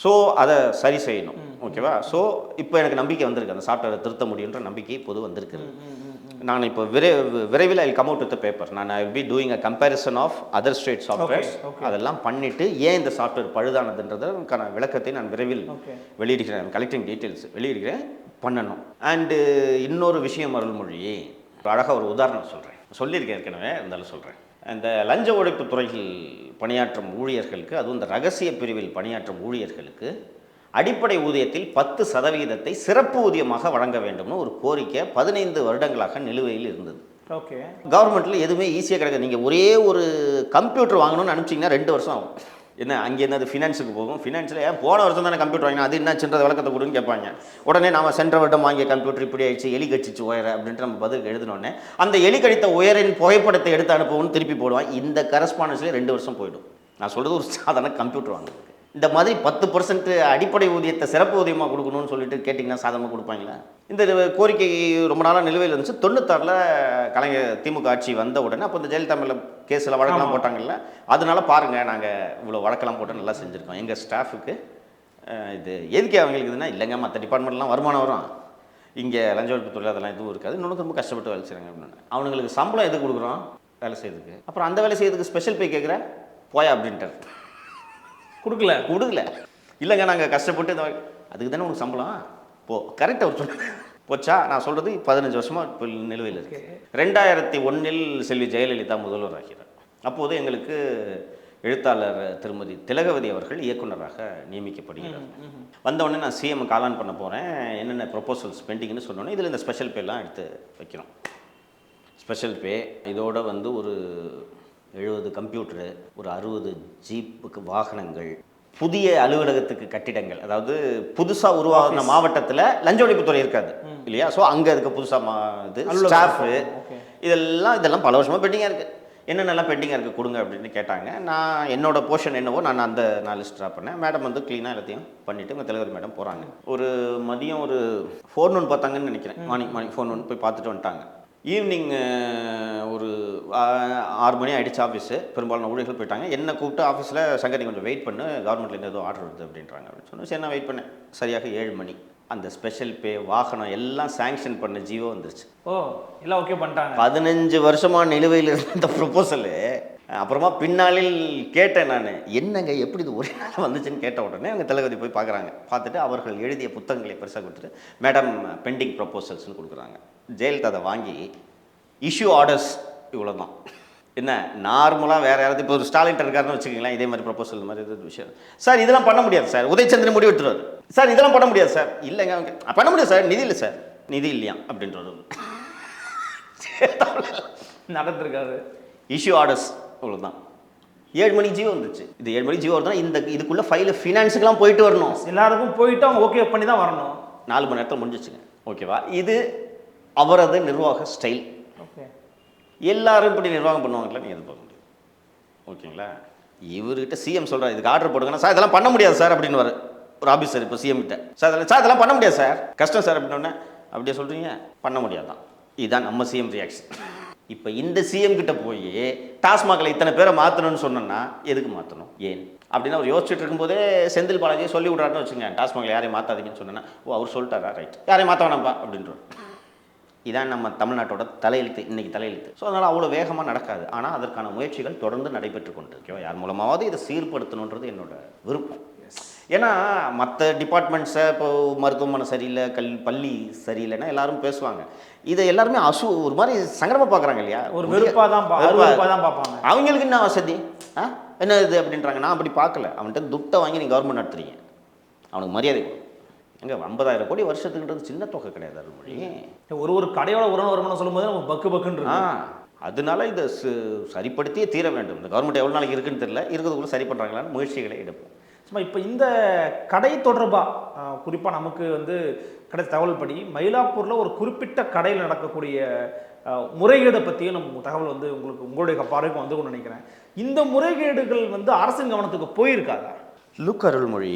ஸோ அதை சரி செய்யணும். ஓகேவா? ஸோ இப்போ எனக்கு நம்பிக்கை வந்திருக்கு, அந்த சாஃப்ட்வேரை திருத்த முடியுன்ற நம்பிக்கை இப்போது வந்திருக்குது. நான் இப்போ விரைவில் I come out with paper. நான் I will be doing a comparison of other state softwares. அதெல்லாம் பண்ணிவிட்டு ஏன் இந்த சாஃப்ட்வேர் பழுதானதுன்றதுக்கான விளக்கத்தை நான் விரைவில் வெளியிடுகிறேன். கலெக்டிங் டீட்டெயில்ஸ் வெளியிடுகிறேன், பண்ணணும். அண்டு இன்னொரு விஷயம் அருள்மொழி, அழகாக ஒரு உதாரணம் சொல்லியிருக்கேன் ஏற்கனவே, இருந்தாலும் சொல்கிறேன். இந்த லஞ்ச ஒழிப்பு துறையில் பணியாற்றும் ஊழியர்களுக்கு, அதுவும் இந்த ரகசிய பிரிவில் பணியாற்றும் ஊழியர்களுக்கு அடிப்படை ஊதியத்தில் 10% சிறப்பு ஊதியமாக வழங்க வேண்டும்னு ஒரு கோரிக்கை 15 வருடங்களாக நிலுவையில் இருந்தது. ஓகே, கவர்மெண்ட்டில் எதுவுமே ஈஸியாக கிடையாது. நீங்கள் ஒரே ஒரு கம்ப்யூட்டர் வாங்கணும்னு அனுப்பிச்சிங்கன்னா 2 வருஷம் ஆகும். என்ன அங்கேருந்து அது ஃபினான்ஸுக்கு போகும். ஃபினான்ஸில் ஏன் போன வருஷம் தானே கம்ப்யூட்டர் வாங்கினா, அது என்ன சின்ன விளக்கத்தை கொடுன்னு கேட்பாங்க. உடனே நாம் சென்ற வருடம் வாங்கிய கம்ப்யூட்டர் இப்படி ஆயிடுச்சு, எலி கடிச்சிச்சு உயர அப்படின்ட்டு நம்ம பதில் எழுதினோடனே அந்த எலி கடித்த உயரின் புகைப்படத்தை எடுத்து அனுப்புவோம்னு திருப்பி போடுவான். இந்த கரஸ்பாண்டன்ஸ்லேயே 2 வருஷம் போயிடும். நான் சொல்கிறது ஒரு சாதாரண கம்ப்யூட்டர் வாங்குறதுக்கு. இந்த மாதிரி 10% அடிப்படை ஊதியத்தை சிறப்பு ஊதியமாக கொடுக்கணும்னு சொல்லிட்டு கேட்டிங்கன்னா சாதாரணமாக கொடுப்பாங்களா? இந்த கோரிக்கை ரொம்ப நாளாக நிலுவையில் இருந்துச்சு. 96ல் கலைஞர் திமுக ஆட்சி வந்த உடனே அப்போ இந்த ஜெயலலிதா மேலே கேஸில் வழக்கெல்லாம் போட்டாங்கல்ல, அதனால பாருங்கள் நாங்கள் இவ்வளோ வழக்கெல்லாம் போட்டு நல்லா செஞ்சுருக்கோம். எங்கள் ஸ்டாஃபுக்கு இது எதுக்கே அவங்களுக்கு இதுன்னா, இல்லைங்க மற்ற டிபார்ட்மெண்ட்லாம் வருமானம் வரும், இங்கே லஞ்ச ஒழிப்பு துறையில் அதெல்லாம் எதுவும் இருக்காது, இன்னொன்று ரொம்ப கஷ்டப்பட்டு வேலை செய்கிறாங்க அப்படின்னு. அவனுங்களுக்கு சம்பளம் எதுக்கு கொடுக்குறோம்? வேலை செய்யறதுக்கு. அப்புறம் அந்த வேலை செய்யறதுக்கு ஸ்பெஷல் பே கேட்குற போயா அப்படின்ட்டார். கொடுக்கல இல்லைங்க நாங்கள் கஷ்டப்பட்டு அதுக்கு தானே உனக்கு சம்பளம் போ, கரெக்டாக அவர் சொல்லுங்க போச்சா. நான் சொல்கிறது 15 வருஷமாக இப்போ நிலுவையில் இருக்கு. 2001 செல்வி ஜெயலலிதா முதல்வர் ஆகிறார். அப்போது எங்களுக்கு எழுத்தாளர் திருமதி திலகவதி அவர்கள் இயக்குநராக நியமிக்கப்படுகிறார். வந்தவுடனே நான் சிஎம் காலான் பண்ண போகிறேன், என்னென்ன ப்ரொபோசல்ஸ் பெண்டிங்னு சொன்னோன்னே இதில் இந்த ஸ்பெஷல் பேலாம் எடுத்து வைக்கிறோம். ஸ்பெஷல் பே இதோட வந்து ஒரு 70 கம்ப்யூட்டரு, ஒரு 60 ஜீப்புக்கு வாகனங்கள், புதிய அலுவலகத்துக்கு கட்டிடங்கள், அதாவது புதுசாக உருவாகின மாவட்டத்தில் லஞ்ச ஒழிப்புத்துறை இருக்காது இல்லையா? ஸோ அங்கே இருக்க புதுசாக இது ஸ்டாஃபு இதெல்லாம் பல வருஷமாக பெண்டிங்காக இருக்குது. என்னென்னலாம் பெண்டிங்காக இருக்குது கொடுங்க அப்படின்னு கேட்டாங்க. நான் என்னோட போர்ஷன் என்னவோ நான் லிஸ்ட் ட்ரா பண்ணேன். மேடம் வந்து க்ளீனாக எல்லாத்தையும் பண்ணிவிட்டு உங்கள் தலைவர் மேடம் போகிறாங்க. ஒரு மதியம் ஒரு 4 noon பார்த்தாங்கன்னு நினைக்கிறேன். மார்னிங் 4 noon போய் பார்த்துட்டு வந்துட்டாங்க. ஈவினிங் ஒரு 6 மணி ஆகிடுச்சு. ஆஃபீஸு பெரும்பாலான ஊழியர்கள் போயிட்டாங்க. என்னை கூப்பிட்டு ஆஃபீஸில் சங்கர் கொஞ்சம் வெயிட் பண்ணு, கவர்மெண்ட்லேருந்து ஏதோ ஆர்டர் வருது அப்படின்றாங்க அப்படின்னு சொன்னேன். சரி நான் வெயிட் பண்ணேன். சரியாக 7 மணி அந்த ஸ்பெஷல் பே வாகனம் எல்லாம் சாங்ஷன் பண்ண ஜியோ வந்துருச்சு. எல்லாம் ஓகே பண்ணிட்டாங்க. 15 வருஷமாக நிலுவையில் இருந்த இந்த ப்ரொபோசலு அப்புறமா பின்னாளில் கேட்டேன் நான், என்னங்க எப்படி இது ஒரே நாள் வந்துச்சுன்னு கேட்ட உடனே அவங்க தளபதி போய் பார்க்குறாங்க. பார்த்துட்டு அவர்கள் எழுதிய புத்தகங்களை பெருசாக கொடுத்துட்டு மேடம் பெண்டிங் ப்ரொபோசல்ஸ்னு கொடுக்குறாங்க. ஜெயலலிதா அதை வாங்கி இஷ்யூ ஆர்டர்ஸ் இவ்வளோ தான். என்ன நார்மலாக வேறு யாராவது இப்போ ஒரு ஸ்டாலின் இருக்காருன்னு வச்சுக்கிங்களேன், இதே மாதிரி ப்ரொபோசல் மாதிரி இது விஷயம் சார் இதெல்லாம் பண்ண முடியாது சார். உதயச்சந்திரன் முடிவு எடுத்துருவார் சார், இதெல்லாம் பண்ண முடியாது சார். இல்லைங்க பண்ண முடியாது சார், நிதி இல்லை சார், நிதி இல்லையா அப்படின்றது நடந்திருக்காரு. இஷ்யூ ஆர்டர்ஸ் இவ்வளோதான். 7 மணிக்கு ஜியோ வந்துச்சு. இது 7 மணிக்கு ஜியோ வருதுன்னா இதுக்குள்ள ஃபைல் ஃபினான்ஸுக்கெல்லாம் போயிட்டு வரணும். எல்லாருக்கும் போயிட்டு அவங்க ஓகே பண்ணி தான் வரணும். 4 மணி நேரத்தில் முடிஞ்சிச்சுங்க. ஓகேவா? இது அவரது நிர்வாக ஸ்டைல். ஓகே, எல்லாரும் இப்படி நிர்வாகம் பண்ணுவாங்களா நீங்கள் எதிர்பார்க்க முடியும். ஓகேங்களா? இவர்கிட்ட சிஎம் சொல்கிறார் இதுக்கு ஆர்டர் போடுங்கன்னா சார் இதெல்லாம் பண்ண முடியாது சார் அப்படின்னு வர ஒரு ஆஃபீஸர் இப்போ சிஎம் கிட்ட சார் இதெல்லாம் பண்ண முடியாது சார், கஷ்டம் சார் அப்படின்னோடனே அப்படியே சொல்கிறீங்க, பண்ண முடியாதான். இதுதான் நம்ம சிஎம் ரியாக்ஷன். இப்போ இந்த சிஎம் கிட்ட போய் டாஸ்மாகில் இத்தனை பேரை மாற்றணும்னு சொன்னோன்னா எதுக்கு மாற்றணும், ஏன் அப்படின்னு அவர் யோசிச்சுட்டு இருக்கும்போதே செந்தில் பாலாஜியை சொல்லி விட்றாருன்னு வச்சுங்க. டாஸ்மாகில் யாரையும் மாற்றாதீங்கன்னு சொன்னேன்னா அவர் சொல்லிட்டாரா, ரைட் யாரையும் மாற்ற வேணாம்ப்பா அப்படின்றார். இதான் நம்ம தமிழ்நாட்டோட தலையெழுத்து, இன்னைக்கு தலையெழுத்து. ஸோ அதனால் அவ்வளோ வேகமாக நடக்காது. ஆனால் அதற்கான முயற்சிகள் தொடர்ந்து நடைபெற்று கொண்டு இருக்கோம். யார் மூலமாவது இதை சீர்படுத்தணுன்றது என்னோட விருப்பம். ஏன்னா மற்ற டிபார்ட்மெண்ட்ஸை இப்போ மருத்துவமனை சரியில்லை, பள்ளி சரியில்லைன்னா எல்லாரும் பேசுவாங்க. இதை எல்லாருமே ஒரு மாதிரி சங்கடமாக பார்க்குறாங்க இல்லையா, ஒரு வெறுப்பாக தான் பார்ப்பாங்க. அவங்களுக்கு என்ன வசதி என்ன இது அப்படின்றாங்க. நான் அப்படி பார்க்கல. அவன்கிட்ட துட்டை வாங்கி நீங்கள் கவர்மெண்ட் நடத்துறீங்க, அவனுக்கு மரியாதை எங்கே 50,000 கோடி வருஷத்துக்குன்றது சின்ன தொகை கிடையாது. அருள்மொழி ஒரு கடையோட வருமானம் சொல்லும்போது நம்ம பக்குன்னு அதனால இதை சரிப்படுத்தியே தீர வேண்டும். இந்த கவர்மெண்ட் எவ்வளோ நாளைக்கு இருக்குன்னு தெரியல, இருக்கிறதுக்குள்ள சரி பண்ணுறாங்களான்னு முயற்சிகளை எடுப்போம். சும்மா இப்போ இந்த கடை தொடர்பாக குறிப்பாக நமக்கு வந்து கடை தகவல் படி மயிலாப்பூரில் ஒரு குறிப்பிட்ட கடையில் நடக்கக்கூடிய முறைகேடை பற்றியும் நம்ம தகவல் வந்து உங்களுடைய பார்வைக்கு வந்து கொண்டு நினைக்கிறேன். இந்த முறைகேடுகள் வந்து அரசின் கவனத்துக்கு போயிருக்காதா? லுக் அருள்மொழி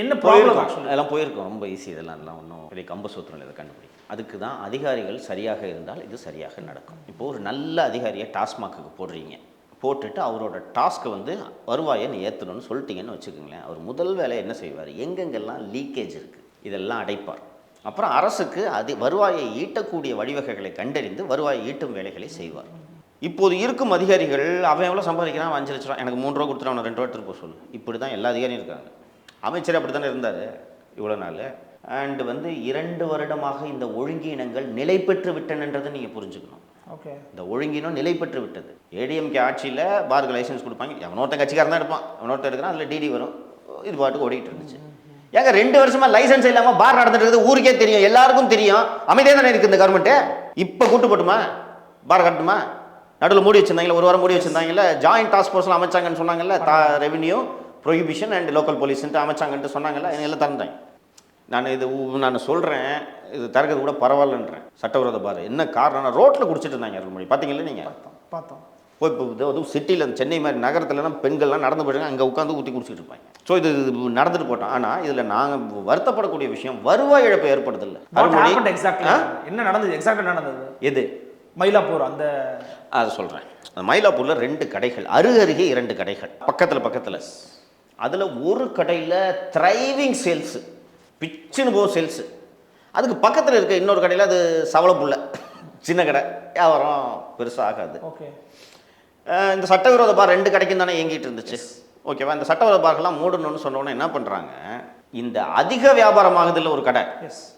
என்ன ப்ராப்ளம்? அதெல்லாம் போயிருக்கோம், ரொம்ப ஈஸி. இதெல்லாம் ஒன்றும் பெரிய கம்ப சூத்திரம் இதை கண்டுபிடிக்கும். அதுக்கு தான் அதிகாரிகள் சரியாக இருந்தால் இது சரியாக நடக்கும். இப்போ ஒரு நல்ல அதிகாரியை டாஸ்மாக்கு போடுறீங்க, போட்டுட்டு அவரோட டாஸ்க்கை வந்து வருவாயை ஏற்றணும்னு சொல்லிட்டீங்கன்னு வச்சுக்கோங்களேன். அவர் முதல் வேலை என்ன செய்வார், எங்கெங்கெல்லாம் லீக்கேஜ் இருக்குது இதெல்லாம் அடைப்பார். அப்புறம் அரசுக்கு வருவாயை ஈட்டக்கூடிய வழிவகைகளை கண்டறிந்து வருவாயை ஈட்டும் வேலைகளை செய்வார். இப்போது இருக்கும் அதிகாரிகள் அவன் எவ்வளோ சம்பாதிக்கிறான், 5 லட்ச ரூபா, எனக்கு 3 ரூபா கொடுத்துட்டு அவனை 2 ரூபா எடுத்துகிட்டு போக சொல்லு. இப்படி தான் எல்லா அதிகாரியும் இருக்காங்க. அமைச்சர் அப்படி தானே இருந்தார் இவ்வளோ நாள். அண்டு வந்து 2 வருடமாக இந்த ஒழுங்கீனங்கள் நிலை பெற்று விட்டனன்றதை நீங்கள் புரிஞ்சுக்கணும். ஓகே, இந்த ஒழுங்கினம் நிலை பெற்று விட்டது. ஏடிஎம்கே ஆட்சியில் பாருக்கு லைசன்ஸ் கொடுப்பாங்க, எவனொருத்தன் கட்சிக்காரன் தான் எடுப்பான், எவனொருத்தன் எடுக்கிறான், அதில் டிடி வரும், இது பாட்டுக்கு ஓடிட்டு இருந்துச்சு. ஏங்க 2 வருஷமாக லைசன்ஸ் இல்லாமல் பார் நடந்துட்டு இருக்குது, ஊருக்கே தெரியும், எல்லாருக்கும் தெரியும், அமைதியாக தானே இருக்குது இந்த கவர்மெண்ட்டு. இப்போ கூட்டு போட்டுமா, பார் கட்டுமா? நடுவில் மூடி வச்சுருந்தாங்களே, ஒரு வாரம் மூடி வச்சுருந்தாங்கல்ல, ஜாயின்ட் டாஸ்க் ஃபோர்ஸ்லாம் அமைச்சாங்கன்னு சொன்னாங்கல்ல, ரெவென்யூ ப்ரொஹிபிஷன் அண்ட் லோக்கல் போலீஸ்ன்ட்டு அமைச்சாங்கன்ட்டு சொன்னாங்கல்ல, எல்லாம் திறந்தேன். நான் சொல்கிறேன், இது திறக்கிறது கூட பரவாயில்லன்றேன். சட்டவிரோத பார் என்ன காரணம்னா ரோட்டில் குடிச்சிட்டு இருந்தாங்க அருள்மொழி, பார்த்தீங்களா நீங்கள்? பார்த்தோம். போய் இப்போ அதுவும் சிட்டியில் சென்னை மாதிரி நகரத்துலலாம் பெண்கள்லாம் நடந்து போயிட்டாங்க, அங்கே உட்காந்து ஊற்றி குடிச்சிட்டு இருப்பாங்க. ஸோ இது நடந்துட்டு போட்டோம். ஆனால் இதில் நாங்கள் வருத்தப்படக்கூடிய விஷயம் வருவாய் இழப்பு ஏற்படுதில்லை. என்ன நடந்தது, எக்ஸாக்டாக நடந்தது எது? மயிலாப்பூர் அதை சொல்கிறேன். மயிலாப்பூரில் 2 கடைகள், அருகருகே 2 கடைகள் பக்கத்தில். அதில் ஒரு கடையில் த்ரைவிங் சேல்ஸு, பிச்சுன்னு போகும் சேல்ஸு. அதுக்கு பக்கத்தில் இருக்க இன்னொரு கடையில் அது சவளப்புள்ள சின்ன கடை, வியாபாரம் பெருசாக ஆகாது. ஓகே, இந்த சட்டவிரோத பார் 2 கடைக்கும் தானே இயங்கிட்டு இருந்துச்சு. ஓகேவா? இந்த சட்டவிரோத பார்கள்லாம் மூடணும்னு சொன்னோன்னே என்ன பண்ணுறாங்க, இந்த அதிக வியாபாரம் ஆகுதில்ல ஒரு கடை,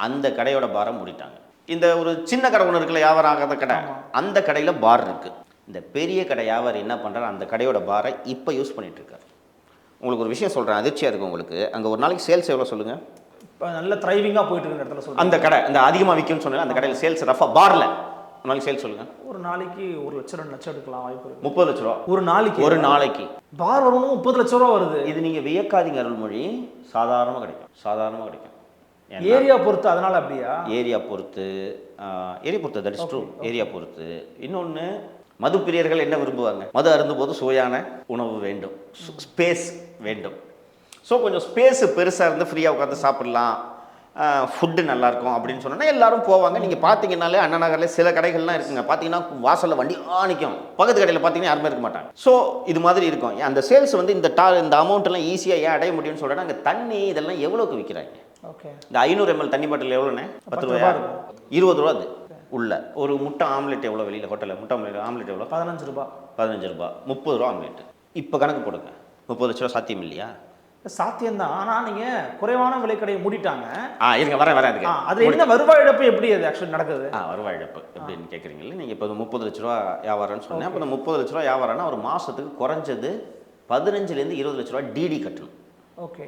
அந்த கடையோட பாரை மூடிட்டாங்க. இந்த ஒரு சின்ன கடை ஒன்று இருக்குல்ல, வியாபாரம் ஆகாத கடை, அந்த கடையில் பார் இருக்குது. இந்த பெரிய கடை வியாபாரி என்ன பண்ணுறாரு, அந்த கடையோட பாரை இப்போ யூஸ் பண்ணிட்டு இருக்காரு. உங்களுக்கு ஒரு விஷயம் சொல்கிறேன், அதிர்ச்சியாக இருக்கும் உங்களுக்கு. அங்கே ஒரு நாளைக்கு சேல்ஸ் எவ்வளோ சொல்லுங்கள்? இப்போ நல்ல த்ரைவிங்காக போயிட்டு இருக்க இடத்துல சொல்லுங்கள். அந்த கடை இந்த அதிகமாக விற்கும்னு சொன்னாங்க, அந்த கடையில் சேல்ஸ் ரஃபாக பாரில் ஒரு நாளைக்கு சேல் சொல்லுங்கள். ஒரு நாளைக்கு 1 லட்சம் 2 லட்சம் எடுக்கலாம் வாய்ப்பு இருக்கு. 30 லட்ச ரூபா ஒரு நாளைக்கு ஒரு நாளைக்கு பார் வரணும் 30 லட்சம் ரூபா வருது. இது நீங்கள் வியக்காதீங்க அருள்மொழி, சாதாரணமாக கிடைக்கும். ஏரியா பொறுத்து, அதனால அப்படியா? ஏரியா பொறுத்து தட் இஸ் ட்ரூ. ஏரியா பொறுத்து. இன்னொன்று, மது பிரியர்கள் என்ன விரும்புவாங்க? மது அருந்தும்போது சுவையான உணவு வேண்டும், ஸ்பேஸ் வேண்டும். ஸோ கொஞ்சம் ஸ்பேஸு பெருசாக இருந்து ஃப்ரீயாக உட்காந்து சாப்பிட்லாம், ஃபுட்டு நல்லாயிருக்கும் அப்படின்னு சொன்னோன்னா எல்லாரும் போவாங்க. நீங்கள் பார்த்தீங்கன்னாலே அண்ணா நகரில் சில கடைகள்லாம் இருக்குங்க, பார்த்தீங்கன்னா வாசலில் வண்டி நிற்கும், பக்கத்து கடையில் பார்த்தீங்கன்னா யாருமே இருக்க மாட்டாங்க. ஸோ இது மாதிரி இருக்கும். அந்த சேல்ஸ் வந்து இந்த அமௌண்ட்டெல்லாம் ஈஸியாக ஏன் அடைய முடியும்னு சொல்கிறேன்னா, அங்கே தண்ணி இதெல்லாம் எவ்வளோக்கு விற்கிறாங்க? ஓகே, இந்த 500 ml தண்ணி பாட்டில் எவ்வளோண்ணே? 10 ரூபாயா? 20 ரூபா. அது உள்ள ஒரு முட்டை ஆம்லெட் எவ்வளோ? வெளியில் ஹோட்டலில் முட்டை ஆம்லெட் எவ்வளோ? 15 ரூபா. 15 ரூபா. 30 ரூபா ஆம்லெட். இப்போ கணக்கு போடுங்க, 30 லட்ச ரூபா சாத்தியம் இல்லையா? சாத்தியம்தான். ஆனால் நீங்கள் குறைவான விலைக்கடையை மூடிட்டாங்க. இருங்க, வரேன் அதுக்கு. அதில் என்ன வருவாய் இழப்பு எப்படி அது ஆக்சுவலி நடக்குது? வருவாய் இழப்பு எப்படின்னு கேட்குறீங்களா? நீங்கள் இப்போ 30 லட்ச ரூபா வியாபாரம்னு சொன்னேன். அப்போ 30 லட்ச ரூபா வியாபாரம்னா ஒரு மாதத்துக்கு குறைஞ்சது 15 20 லட்ச ரூபா டிடி கட்டணும். ஓகே,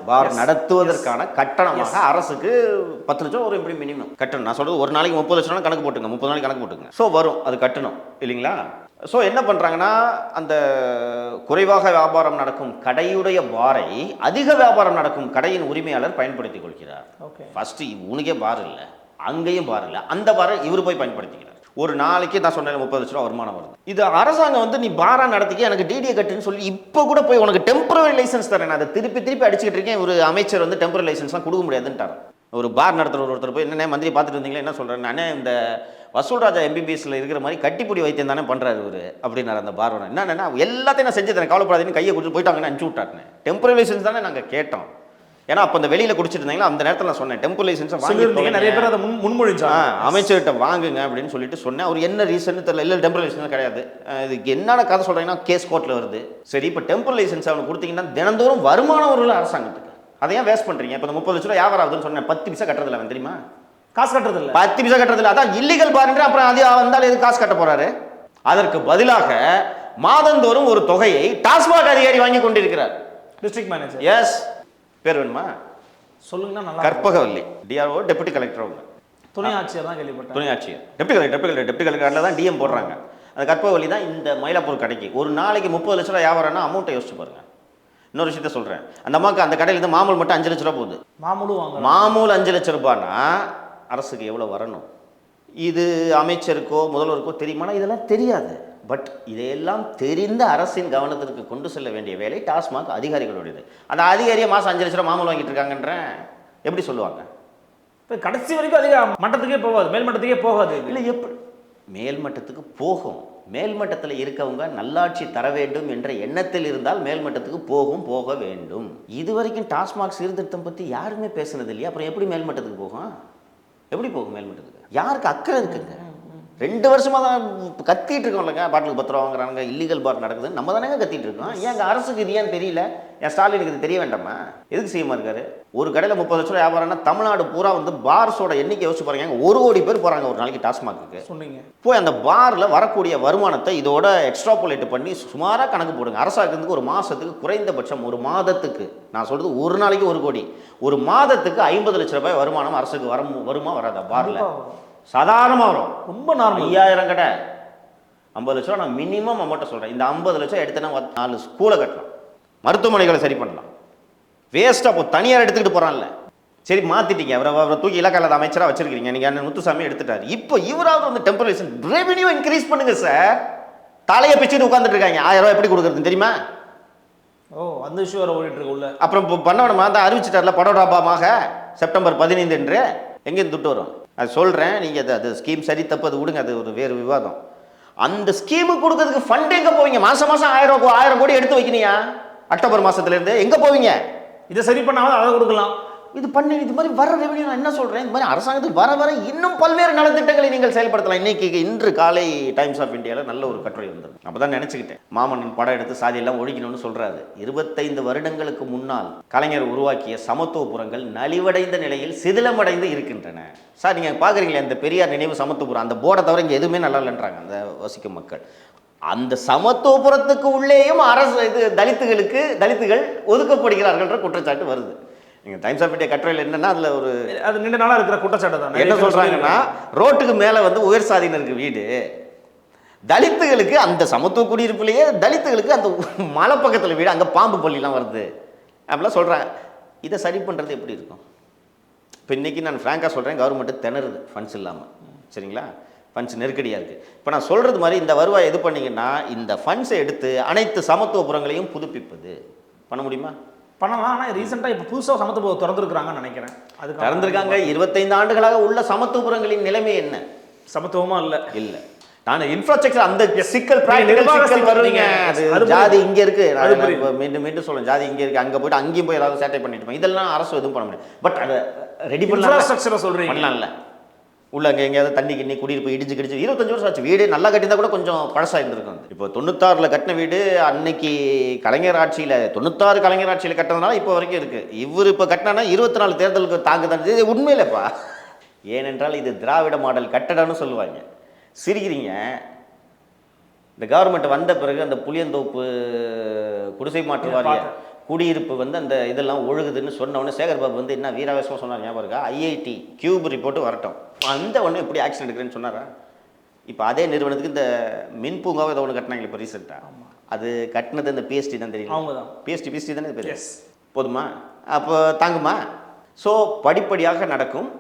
பார் நடத்துவதற்கான கட்டணமாக அரசுக்கு 10 லட்சம் ஒரு எப்படி மினிமம் கட்டணும். நான் சொல்றது ஒரு நாளைக்கு 30 லட்சம் கணக்கு போட்டுங்க, 30 நாளைக்கு கணக்கு போட்டுங்க. ஸோ வரும், அது கட்டணும் இல்லைங்களா? ஸோ என்ன பண்ணுறாங்கன்னா, அந்த குறைவாக வியாபாரம் நடக்கும் கடையுடைய பாரை அதிக வியாபாரம் நடக்கும் கடையின் உரிமையாளர் பயன்படுத்திக் கொள்கிறார். ஓகே, ஃபர்ஸ்ட் உனக்கே பார் இல்லை, அங்கேயும் பார் இல்லை, அந்த பாரை இவர் போய் பயன்படுத்திக்கிறார். ஒரு நாளைக்கு நான் சொன்னேன் 30 லட்ச ரூபா வருமானம் வருது. இது அரசாங்கம் வந்து நீ பாரா நடத்திக்க, எனக்கு டிடிஏ கட்டுன்னு சொல்லி இப்போ கூட போய் உனக்கு டெம்பரரி லைசன்ஸ் தரேன், நான் அதை திருப்பி அடிச்சுக்கிட்டு இருக்கேன். ஒரு அமைச்சர் வந்து டெம்பரரி லைசன்ஸ்லாம் கொடுக்க முடியாதுன்ட்டார். ஒரு பார் நடத்துகிற ஒருத்தர் போய் என்ன மந்திரி பார்த்துட்டு இருந்தீங்களா, என்ன சொல்கிறேன் நானே, இந்த வசூல்ராஜா எம்பிபிஎஸ்ல இருக்கிற மாதிரி கட்டிப்பிடி வைத்தியம் தானே பண்ணுறாரு இவர் அப்படின்னாரு அந்த பாரோட. என்னன்னா எல்லாத்தையும் நான் செஞ்சு தரேன், கவலைப்படாதீன்னு கையை கொடுத்து போயிட்டாங்கன்னு அனுப்பிச்சு விட்டாருன்னு. டெம்பரரி லைசன்ஸ் தானே நாங்கள் கேட்டோம். ஏன்னா அப்போ அந்த வெளியில் குடிச்சிட்டு இருந்தாங்களா, அந்த நேரத்தில் நான் சொன்னேன் டெம்பரரி லைசன்ஸை வாங்கி நிறைய பேர் அதை முன்மொழிஞ்சாங்க, அமைச்சர்கிட்ட வாங்குங்க அப்படின்னு சொல்லிட்டு சொன்னேன். அவர் என்ன ரீசன் தெரியல, இல்லை டெம்பரரி லைசன்ஸ் கிடையாது. இதுக்கு என்னென்ன கதை சொல்கிறீங்கன்னா கேஸ் கோர்ட்டில் வருது. சரி, இப்போ டெம்பரரி லைசன்ஸ் அவனுக்கு கொடுத்தீங்கன்னா தினந்தோறும் வருமானம் வரும்ல அரசாங்கத்துக்கு, அதை ஏன் வேஸ்ட் பண்ணுறீங்க? இப்போ 30 லட்ச ரூபா வியாபாரம் ஆகுதுன்னு சொன்னேன், 10 பைசா கட்டுறதில்ல அவன், தெரியுமா? காசு கட்டுறதில்ல, 10 பைசா கட்டுறதில்ல. அதான் இல்லீகல் பாருங்க. அப்புறம் அது வந்தாலும் எது காசு கட்ட போறாரு? அதற்கு பதிலாக மாதந்தோறும் ஒரு தொகையை டாஸ்மாக் அதிகாரி வாங்கி கொண்டிருக்கிறார். District manager. எஸ், பேர் வேணுமா சொல்லுங்கன்னா நல்லா. Karpagavalli, DRO, deputy collector. அவங்க துணை ஆட்சியர் தான் கேள்விப்பட்டேன். துணை ஆட்சியர், டெபுட்டி கலெக்டர்ல தான் டிஎம் போடுறாங்க. அந்த கற்பகவல்லி தான் இந்த மயிலாப்பூர் கடைக்கு ஒரு நாளைக்கு 30 லட்ச ரூபா வியாபாரம்னா அமௌண்ட்டை யோசிச்சு பாருங்க. இன்னொரு விஷயத்த சொல்றேன், அந்த அம்மாவுக்கு அந்த கடையில இருந்து மாமூல் மட்டும் 5 லட்ச ரூபா போகுது. மாமூல் 5 லட்ச ரூபாய்னா அரசுக்கு எவ்வளவு வரணும்? இது அமைச்சருக்கோ முதல்வருக்கோ தெரியுமானா இதெல்லாம் தெரியாது. பட் இதையெல்லாம் தெரிந்த அரசின் கவனத்திற்கு கொண்டு செல்ல வேண்டிய வேலை டாஸ்மாக் அதிகாரிகளுடையது. அந்த அதிகாரியை மாதம் 5 லட்ச ரூபா மாமூல் வாங்கிட்டு இருக்காங்கன்ற எப்படி சொல்லுவாங்க? இப்போ கடைசி வரைக்கும் அதிக மட்டத்துக்கே போகாது, மேல் மட்டத்துக்கே போகாது. இல்லை, எப்படி மேல் மட்டத்துக்கு போகும்? மேல் மட்டத்தில் இருக்கவங்க நல்லாட்சி தர வேண்டும் என்ற எண்ணத்தில் இருந்தால் மேல் மட்டத்துக்கு போக வேண்டும். இதுவரைக்கும் டாஸ்மாக் சீர்திருத்தம் பற்றி யாருமே பேசுனது இல்லையா? அப்புறம் எப்படி மேல் மட்டத்துக்கு போகும்? எப்படி போகும் மேல் மட்டத்துக்கு? யாருக்கு அக்கறை இருக்குங்க? 2 வருஷமா தான் கத்திட்டு இருக்கோம் இல்லைங்க, பாட்டிலுக்கு 10 ரூபா வாங்குறாங்க, இல்லீகல் பார் நடக்குது, நம்ம தானே கத்திட்டு இருக்கோம். ஏன் அரசுக்கு இது ஏன் தெரியல? என் ஸ்டாலினுக்கு இது தெரிய வேண்டாமா? எதுக்கு செய்யமா இருக்காரு? ஒரு கடையில் 30 லட்ச ரூபா வியாபாரம்னா தமிழ்நாடு பூரா வந்து பார்ஸோட எண்ணிக்கை யோசிச்சு பாருங்க. 1 கோடி பேர் போறாங்க ஒரு நாளைக்கு டாஸ்மாக்கு. சொன்னீங்க போய் அந்த பார்ல வரக்கூடிய வருமானத்தை இதோட எக்ஸ்ட்ராபுலேட் பண்ணி சுமாராக கணக்கு போடுங்க. அரசாங்கத்துக்கு ஒரு மாசத்துக்கு குறைந்தபட்சம் ஒரு மாதத்துக்கு, நான் சொல்றது ஒரு நாளைக்கு 1 கோடி, ஒரு மாதத்துக்கு 50 லட்ச ரூபாய் வருமானம் அரசுக்கு வருமா வராதா? பார்ல சாதாரணமாக வரும். ரொம்ப நார்மல். 5000 கடை 50 லட்ச ரூபா நான் மினிமம் அமௌண்ட்டை சொல்கிறேன். இந்த 50 லட்சம் எடுத்தனா 4 ஸ்கூலை கட்டலாம், மருத்துவமனைகளை சரி பண்ணலாம். வேஸ்ட்டாக போ, தனியார் எடுத்துக்கிட்டு போகிறான்ல. சரி, மாற்றிட்டீங்க, அவரை தூக்கி இலக்கால அமைச்சராக வச்சிருக்கீங்க. நீங்கள் அண்ணன் முத்துசாமி எடுத்துட்டாரு. இப்போ இவராவது வந்து டெம்பரேச்சர் ரெவென்யூ இன்க்ரீஸ் பண்ணுங்க சார். தலையை பிச்சுட்டு உட்காந்துட்டு இருக்காங்க. 1000 ரூபாய் எப்படி கொடுக்குறதுன்னு தெரியுமா? அந்த விஷயம் வர ஓடிட்டு இருக்கு உள்ள. அப்புறம் பண்ணணுமா? தான் அறிவிச்சிட்டார்ல படோடாபாமாக செப்டம்பர் 15 என்று. எங்கேருந்து துட்டு வரும்? அது சொல்கிறேன், நீங்கள் அது ஸ்கீம் சரி தப்பு அது விடுங்க, அது ஒரு வேறு விவாதம். அந்த ஸ்கீமுக்கு கொடுக்கறதுக்கு ஃபண்ட் எங்கே போவீங்க? மாதம் 1000 கோடி எடுத்து வைக்கணியா? அக்டோபர் மாதத்துலேருந்து எங்கே போவீங்க? இதை சரி பண்ணாமல் அதை கொடுக்கலாம். இது பண்ணி இது மாதிரி வர ரெவென்யூ. நான் என்ன சொல்கிறேன், இந்த மாதிரி அரசாங்கத்துக்கு வர இன்னும் பல்வேறு நலத்திட்டங்களை நீங்கள் செயல்படுத்தலாம். இன்று காலை டைம்ஸ் ஆஃப் இந்தியாவில் நல்ல ஒரு கட்டுரை வந்தது. அப்போ தான் நினச்சிக்கிட்டேன், மாமன்னன் படம் எடுத்து சாதியெல்லாம் ஒழிக்கணும்னு சொல்கிறாரு. 25 வருடங்களுக்கு முன்னால் கலைஞர் உருவாக்கிய சமத்துவபுரங்கள் நலிவடைந்த நிலையில் சிதிலமடைந்து இருக்கின்றன. சார், நீங்கள் பார்க்குறீங்களே இந்த பெரியார் நினைவு சமத்துவபுரம், அந்த போர்டை தவிர இங்கே எதுவுமே நல்லா இல்லைன்றாங்க அந்த வசிக்கும் மக்கள். அந்த சமத்துவபுரத்துக்கு உள்ளேயும் அரசு தலித்துகள் ஒதுக்கப்படுகிறார்கள்ன்ற குற்றச்சாட்டு வருது. நீங்கள் டைம்ஸ் ஆஃப் இந்தியா கட்டுரையில் என்னன்னா அதில் ஒரு அது நீண்ட நாளாக இருக்கிற குற்றச்சாட்டு தான். என்ன சொல்கிறாங்கன்னா, ரோட்டுக்கு மேலே வந்து உயர் சாதியினருக்கு வீடு, தலித்துகளுக்கு அந்த சமத்துவ குடியிருப்புலேயே தலித்துகளுக்கு அந்த மலை பக்கத்தில் வீடு, அங்கே பாம்பு பள்ளிலாம் வருது அப்படிலாம் சொல்கிறாங்க. இதை சரி பண்ணுறது எப்படி இருக்கும்? இப்போ இன்றைக்கி நான் ஃப்ராங்காக சொல்கிறேன், கவர்மெண்ட்டு திணறுது ஃபண்ட்ஸ் இல்லாமல். சரிங்களா? ஃபண்ட்ஸ் நெருக்கடியாக இருக்குது. இப்போ நான் சொல்கிறது மாதிரி இந்த வருவாய் எது பண்ணிங்கன்னா, இந்த ஃபண்ட்ஸை எடுத்து அனைத்து சமத்துவபுரங்களையும் புதுப்பிப்பது பண்ண முடியுமா? பண்ணலாம். ஆனால் ரீசெண்டாக இப்போ புதுசாக சமத்துவ திறந்துருக்குறாங்கன்னு நினைக்கிறேன். அது திறந்துருக்காங்க. 25 ஆண்டுகளாக உள்ள சமத்துவபுரங்களின் நிலைமை என்ன? சமத்துவமாக இல்லை. இல்லை. நான் இன்ஃப்ராஸ்ட்ரக்சர் அந்த சிக்கல் சிக்கல் வருவீங்க. அது ஜாதி இங்கே இருக்குது, மீண்டும் மீண்டும் சொல்லுவேன், ஜாதி இங்கே இருக்குது, அங்கே போய்ட்டு அங்கேயும் போய் ஏதாவது சேட்டை பண்ணிட்டு இதெல்லாம் அரசு எதுவும் பண்ண முடியும். பட் அதை ரெடி பண்ணலாம். இன்ஃப்ராஸ்ட்ரக்சரை சொல்கிறீங்க பண்ணலாம்ல. உள்ள அங்கே எங்கேயாவது தண்ணி கிண்ணி குடியிருப்பு இடிச்சு 25 வருஷம் ஆச்சு. வீடு நல்லா கட்டியிருந்தா கூட கொஞ்சம் பழசாக இருந்திருக்கும். இப்போ 96 கட்டின வீடு அன்னைக்கு கலைஞர் ஆட்சியில் 96 கலைஞர் ஆட்சியில் கட்டினதுனால இப்போ வரைக்கும் இருக்குது. இவர் இப்போ கட்டினா 24 தேர்தலுக்கு தாங்குதான். இது உண்மையிலப்பா. ஏனென்றால் இது திராவிட மாடல் கட்டடம்னு சொல்லுவாங்க. சிரிக்கிறீங்க. இந்த கவர்மெண்ட் வந்த பிறகு அந்த புளியந்தோப்பு குடிசை மாற்று வாரிய குடியிருப்பு வந்து அந்த இதெல்லாம் ஒழுகுதுன்னு சொன்னவொடனே சேகர்பாபு வந்து என்ன வீராவேசமாக சொன்னார் ஞாபகம் இருக்கா? ஐஐடி கியூப் ரிப்போர்ட்டு வரட்டும், அந்த ஒன்று எப்படி ஆக்ஷன் எடுக்கிறேன்னு சொன்னாரா? இப்போ அதே நிறுவனத்துக்கு இந்த மின் பூங்காவை ஏதோ ஒன்று கட்டினாங்க இப்போ ரீசெண்டாக. அது கட்டினது இந்த பிஎஸ்டி தான் தெரியும். அவங்க தான் பிஎஸ்டி தானே பேர். போதுமா? அப்போ தாங்குமா? ஸோ படிப்படியாக நடக்கும்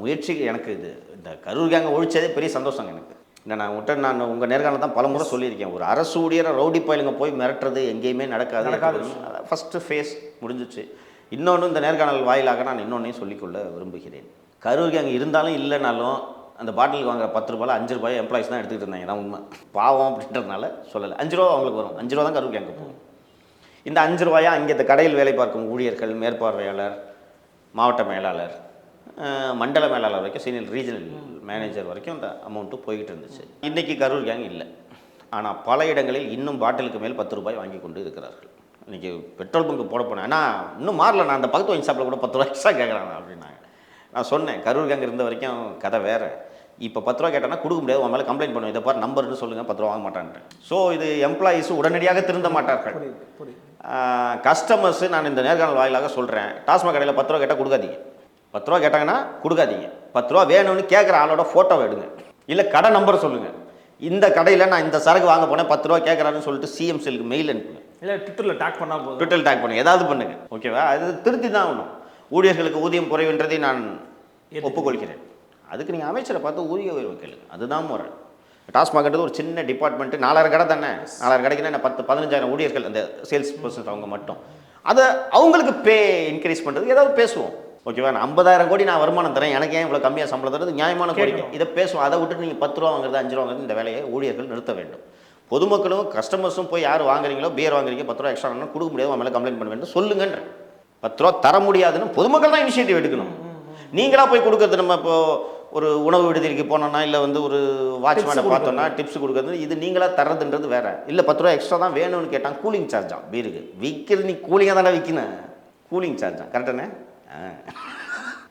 முயற்சி. எனக்கு இது இந்த கரூர் கேங்கை ஒழிச்சதே பெரிய சந்தோஷங்க எனக்கு. நான் உங்கள் நேர்காணல் தான் பல முறை சொல்லியிருக்கேன். ஒரு அரசு ஊழியரை ரவுடி பயிலுங்க போய் மிரட்டுறது எங்கேயுமே நடக்காது. ஃபஸ்ட்டு ஃபேஸ் முடிஞ்சிச்சு. இன்னொன்று இந்த நேர்காணல் வாயிலாக நான் இன்னொன்னையும் சொல்லிக்கொள்ள விரும்புகிறேன். கரூர் கேங் இருந்தாலும் இல்லைனாலும் அந்த பாட்டிலுக்கு வாங்குற 10 ரூபாயில் 5 ரூபாய் எம்ப்ளாயிஸ் தான் எடுத்துக்கிட்டு இருந்தாங்க. நான் உண்மை பாவம் அப்படின்றதுனால சொல்லலை. 5 ரூபா அவங்களுக்கு வரும். 5 ரூபா தான் கரூர் கேங்கு போகும். இந்த 5 ரூபாயா அங்கே இந்த கடையில் வேலை பார்க்கும் ஊழியர்கள், மேற்பார்வையாளர், மாவட்ட மேலாளர், மண்டல மேலாளர் வரைக்கும், சீனியர் ரீஜனல் மேனேஜர் வரைக்கும் அந்த அமௌண்ட்டு போய்கிட்டு இருந்துச்சு. இன்றைக்கி கரூர் கேங் இல்லை. ஆனால் பல இடங்களில் இன்னும் பாட்டிலுக்கு மேல் 10 ரூபாய் வாங்கி கொண்டு இருக்கிறார்கள். இன்றைக்கி பெட்ரோல் பங்கு போட போனேன். ஆனால் இன்னும் மாறல. நான் அந்த பக்கத்து ஒயின் ஷாப்பில் கூட 10 ரூபா எக்ஸ்ட்ரா கேட்குறாங்க அப்படின்னாங்க. நான் சொன்னேன், கரூர் கேங் இருந்த வரைக்கும் கதை வேறு. இப்போ 10 ரூபா கேட்டால் கொடுக்க முடியாது, உன் மேலே கம்ப்ளைண்ட் பண்ணுவேன், இதை பாரு நம்பர்னு சொல்லுங்கள், 10 ரூபா வாங்க மாட்டான்ட்டு. ஸோ இது எம்ப்ளாயீஸும் உடனடியாக திருந்த மாட்டார்கள். கஸ்டமர்ஸு நான் இந்த நேர்காணல் வாயிலாக சொல்கிறேன், டாஸ்மாக் கடையில் 10 ரூபா கேட்டால் கொடுக்காதீங்க. 10 ரூபா கேட்டாங்கன்னா கொடுக்காதீங்க. 10 ரூபா வேணும்னு கேட்குற ஆளோட ஃபோட்டோவை எடுங்க, இல்லை கடை நம்பர் சொல்லுங்கள். இந்த கடையில் நான் இந்த சரக்கு வாங்க போனேன், 10 ரூபா கேட்குறாருன்னு சொல்லிட்டு சிஎம்சிலுக்கு மெயில் அனுப்புங்க, இல்லை ட்விட்டரில் டேக் பண்ணால் போதும். ட்விட்டரில் டேக் பண்ணுங்க, ஏதாவது பண்ணுங்க. ஓகேவா? அது திருத்தி தான் ஆகணும். ஊழியர்களுக்கு ஊதியம் குறைவுன்றதை நான் ஒப்புக்கொள்கிறேன். அதுக்கு நீங்கள் அமைச்சரை பார்த்து ஊதிய உயர்வு கேளுங்க, அதுதான் முறை. டாஸ்மாக்ன்றது ஒரு சின்ன டிபார்ட்மெண்ட்டு, 4000 கடை தானே. 4000 கடைக்குன்னா என்ன 10-15,000 ஊழியர்கள், அந்த சேல்ஸ் பர்சன்ஸ் அவங்க மட்டும். அதை அவங்களுக்கு பே இன்க்ரீஸ் பண்ணுறதுக்கு ஏதாவது பேசுவோம். ஓகேவா? நான் 50,000 கோடி நான் வருமானம் தரேன், எனக்கு ஏன் இவ்வளோ கம்மியாக சம்பளம் தரது? நியாயமான கோரிக்கை. இதை பேசுவோம். அதை விட்டுட்டு நீங்கள் 10 ரூபா வாங்குறது, 5 ரூபா வாங்குறது, இந்த வேலையை ஊழியர்கள் நிறுத்த வேண்டும். பொதுமக்களும் கஸ்டமர்ஸும் போய் யார் வாங்குறீங்களோ, பியர் வாங்குறீங்க, 10 ரூபா எக்ஸ்ட்ரா கொடுக்க முடியாது, அவன் மேலே கம்ப்ளைண்ட் பண்ண வேண்டும் சொல்லுங்கன்ற. 10 ரூபா தர முடியாதுன்னு பொதுமக்கள் தான் இனிஷியேட்டிவ் எடுக்கணும். நீங்களாக போய் கொடுக்கறது. நம்ம இப்போ ஒரு உணவு விடுதிக்கு போனோம்னா, இல்லை வந்து ஒரு வாட்ச்மேனை பார்த்தோன்னா டிப்ஸ் கொடுக்குறது, இது நீங்களாக தர்றதுன்றது வேறு. இல்லை 10 ரூபா எக்ஸ்ட்ரா தான் வேணும்னு கேட்டான், கூலிங் சார்ஜா பீருக்கு விற்கிறது. நீ கூலிங்காக தானே விற்கணும், கூலிங் சார்ஜா கரெக்டானே.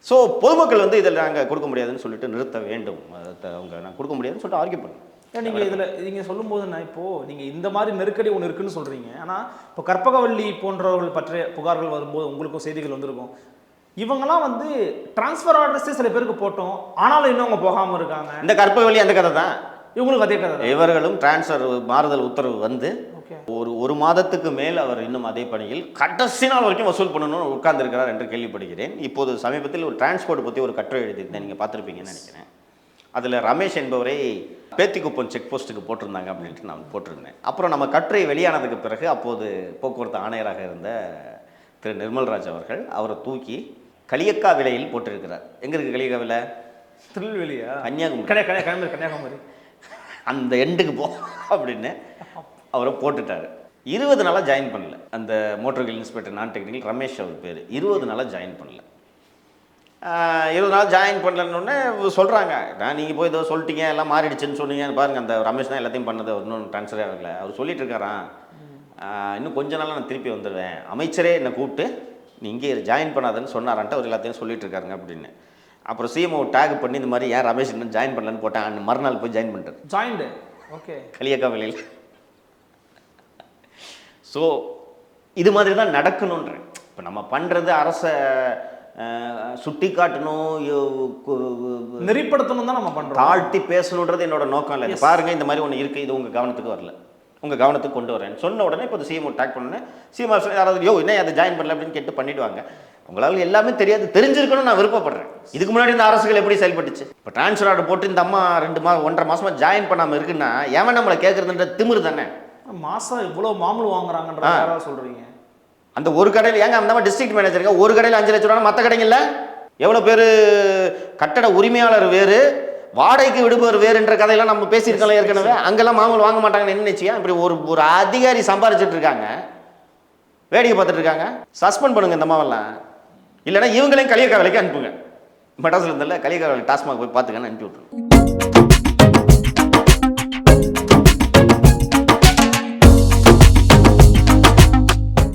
ஸோ பொதுமக்கள் வந்து இதில் நாங்கள் கொடுக்க முடியாதுன்னு சொல்லிட்டு நிறுத்த வேண்டும். அவங்க நான் கொடுக்க முடியாதுன்னு சொல்லிட்டு ஆர்கியூ பண்ணுங்க. நீங்கள் இதில் நீங்கள் சொல்லும்போதுன்னா, இப்போது நீங்கள் இந்த மாதிரி நெருக்கடி ஒன்று இருக்குன்னு சொல்கிறீங்க. ஆனால் இப்போ கற்பகவள்ளி போன்றவர்கள் பற்றிய புகார்கள் வரும்போது உங்களுக்கும் செய்திகள் வந்திருக்கும். இவங்கெல்லாம் வந்து டிரான்ஸ்ஃபர் ஆர்டர்ஸே சில பேருக்கு போட்டோம், ஆனாலும் இன்னும் அவங்க போகாமல் இருக்காங்க. இந்த கற்பகவள்ளி அந்த கதை தான், இவங்களுக்கு அதே கதை. இவர்களும் டிரான்ஸ்ஃபர் மாறுதல் உத்தரவு வந்து ஒரு மாதத்துக்கு மேல் அவர் இன்னும் அதே பணியில் கடைசி நாள் வரைக்கும் வசூல் பண்ணணும்னு உட்கார்ந்துருக்கிறார் என்று கேள்விப்படுகிறேன். இப்போது சமீபத்தில் ஒரு டிரான்ஸ்போர்ட் பற்றி ஒரு கட்டுரை எழுதியிருந்தேன், நீங்கள் பார்த்துருப்பீங்கன்னு நினைக்கிறேன். அதில் ரமேஷ் என்பவரை பேத்திக்குப்பம் செக் போஸ்ட்டுக்கு போட்டிருந்தாங்க அப்படின்ட்டு நான் போட்டிருந்தேன். அப்புறம் நம்ம கட்டுரை வெளியானதுக்கு பிறகு அப்போது போக்குவரத்து ஆணையராக இருந்த திரு நிர்மல்ராஜ் அவர்கள் அவரை தூக்கி களியக்கா விலையில் போட்டிருக்கிறார். எங்கே இருக்குது களியக்கா விலை? திருநெல்வேலியா? கன்னியாகுமரி. கன்னியாகுமரி அந்த எண்டுக்கு போ அப்படின்னு அவரை போட்டுட்டார். 20 நாளாக ஜாயின் பண்ணல அந்த மோட்டர் வெஹிக்கிள் இன்ஸ்பெக்டர் நான் டெக்னிக்கல் ரமேஷ் அவர் பேர். 20 நாளாக ஜாயின் பண்ணல. 20 நாள் ஜாயின் பண்ணலன்னொடனே சொல்கிறாங்க, நான் நீங்கள் போய் ஏதோ சொல்லிட்டீங்க, எல்லாம் மாறிடுச்சுன்னு சொன்னீங்க. பாருங்கள், அந்த ரமேஷ் தான் எல்லாத்தையும் பண்ணது, இன்னும் ட்ரான்ஸ்ஃபரே ஆகலை. அவர் சொல்லிட்டு இருக்காரான், இன்னும் கொஞ்ச நாள் நான் திருப்பி வந்துடுவேன், அமைச்சரே என்னை கூப்பிட்டு நீ இங்கே ஜாயின் பண்ணாதுன்னு சொன்னாரான்ட்டு அவர் எல்லாத்தையும் சொல்லிட்டு இருக்காருங்க அப்படின்னு. அப்புறம் சிஎம்ஓ டேக் பண்ணி இந்த மாதிரி ஏன் ரமேஷ் இன்னும் ஜாயின் பண்ணலன்னு போட்டேன். மறுநாள் போய் ஜாயின் பண்ணிட்டார். ஜாயின்டு ஓகே களியக்கா விலையில். ஸோ இது மாதிரி தான் நடக்கணுன்றேன். இப்போ நம்ம பண்ணுறது அரசை சுட்டி காட்டணும், நெறிப்படுத்தணும் தான் நம்ம பண்ணுறோம். தாழ்த்தி பேசணுன்றது என்னோட நோக்கம் இல்லை. பாருங்க இந்த மாதிரி ஒன்று இருக்குது, இது உங்கள் கவனத்துக்கு வரல, உங்கள் கவனத்துக்கு கொண்டு வரேன்னு சொன்ன உடனே இப்போ சிஎம் டேக் பண்ணேன். சிஎம் யாராவது என்ன அதை ஜாயின் பண்ணல அப்படின்னு கேட்டு பண்ணிவிடுவாங்க. உங்களால் எல்லாமே தெரியாது, தெரிஞ்சிருக்கணும்னு நான் விருப்பப்படுறேன். இதுக்கு முன்னாடி இந்த அரசுகள் எப்படி செயல்பட்டுச்சு? இப்போ ட்ரான்ஸ்ஃபர் ஆர்டர் போட்டு இந்த அம்மா 1.5 மாசமா ஜாயின் பண்ணாமல் இருக்குன்னா ஏன் நம்மளை கேட்குறதுன்ற திமிரு தானே. மாதம் இவ்வளோ மாமூல் வாங்குறாங்கன்ற யாராவது சொல்கிறீங்க? அந்த ஒரு கடையில் ஏங்க அந்த டிஸ்ட்ரிக்ட் மேனேஜருங்க ஒரு கடையில் 5 லட்சம் ரூபா, மற்ற கடைகளில் எவ்வளோ பேர் கட்டட உரிமையாளர் வேறு, வாடகைக்கு விடுபவர் வேறுன்ற கதையெல்லாம் நம்ம பேசியிருக்கோம் ஏற்கனவே. அங்கெல்லாம் மாமூல் வாங்க மாட்டாங்கன்னு என்ன நிச்சயம்? இப்படி ஒரு அதிகாரி சம்பாரிச்சிட்டு இருக்காங்க, வேடிக்கை பார்த்துட்டு இருக்காங்க. சஸ்பெண்ட் பண்ணுங்க இந்த மாவெல்லாம், இல்லைன்னா இவங்களையும் கலியக்கா வேலைக்கு அனுப்புங்க. மெட்ராஸில் இருந்தால கலியக்கா வேலை டாஸ்மாக் போய் பார்த்துக்கன்னு அனுப்பி விட்ருங்க.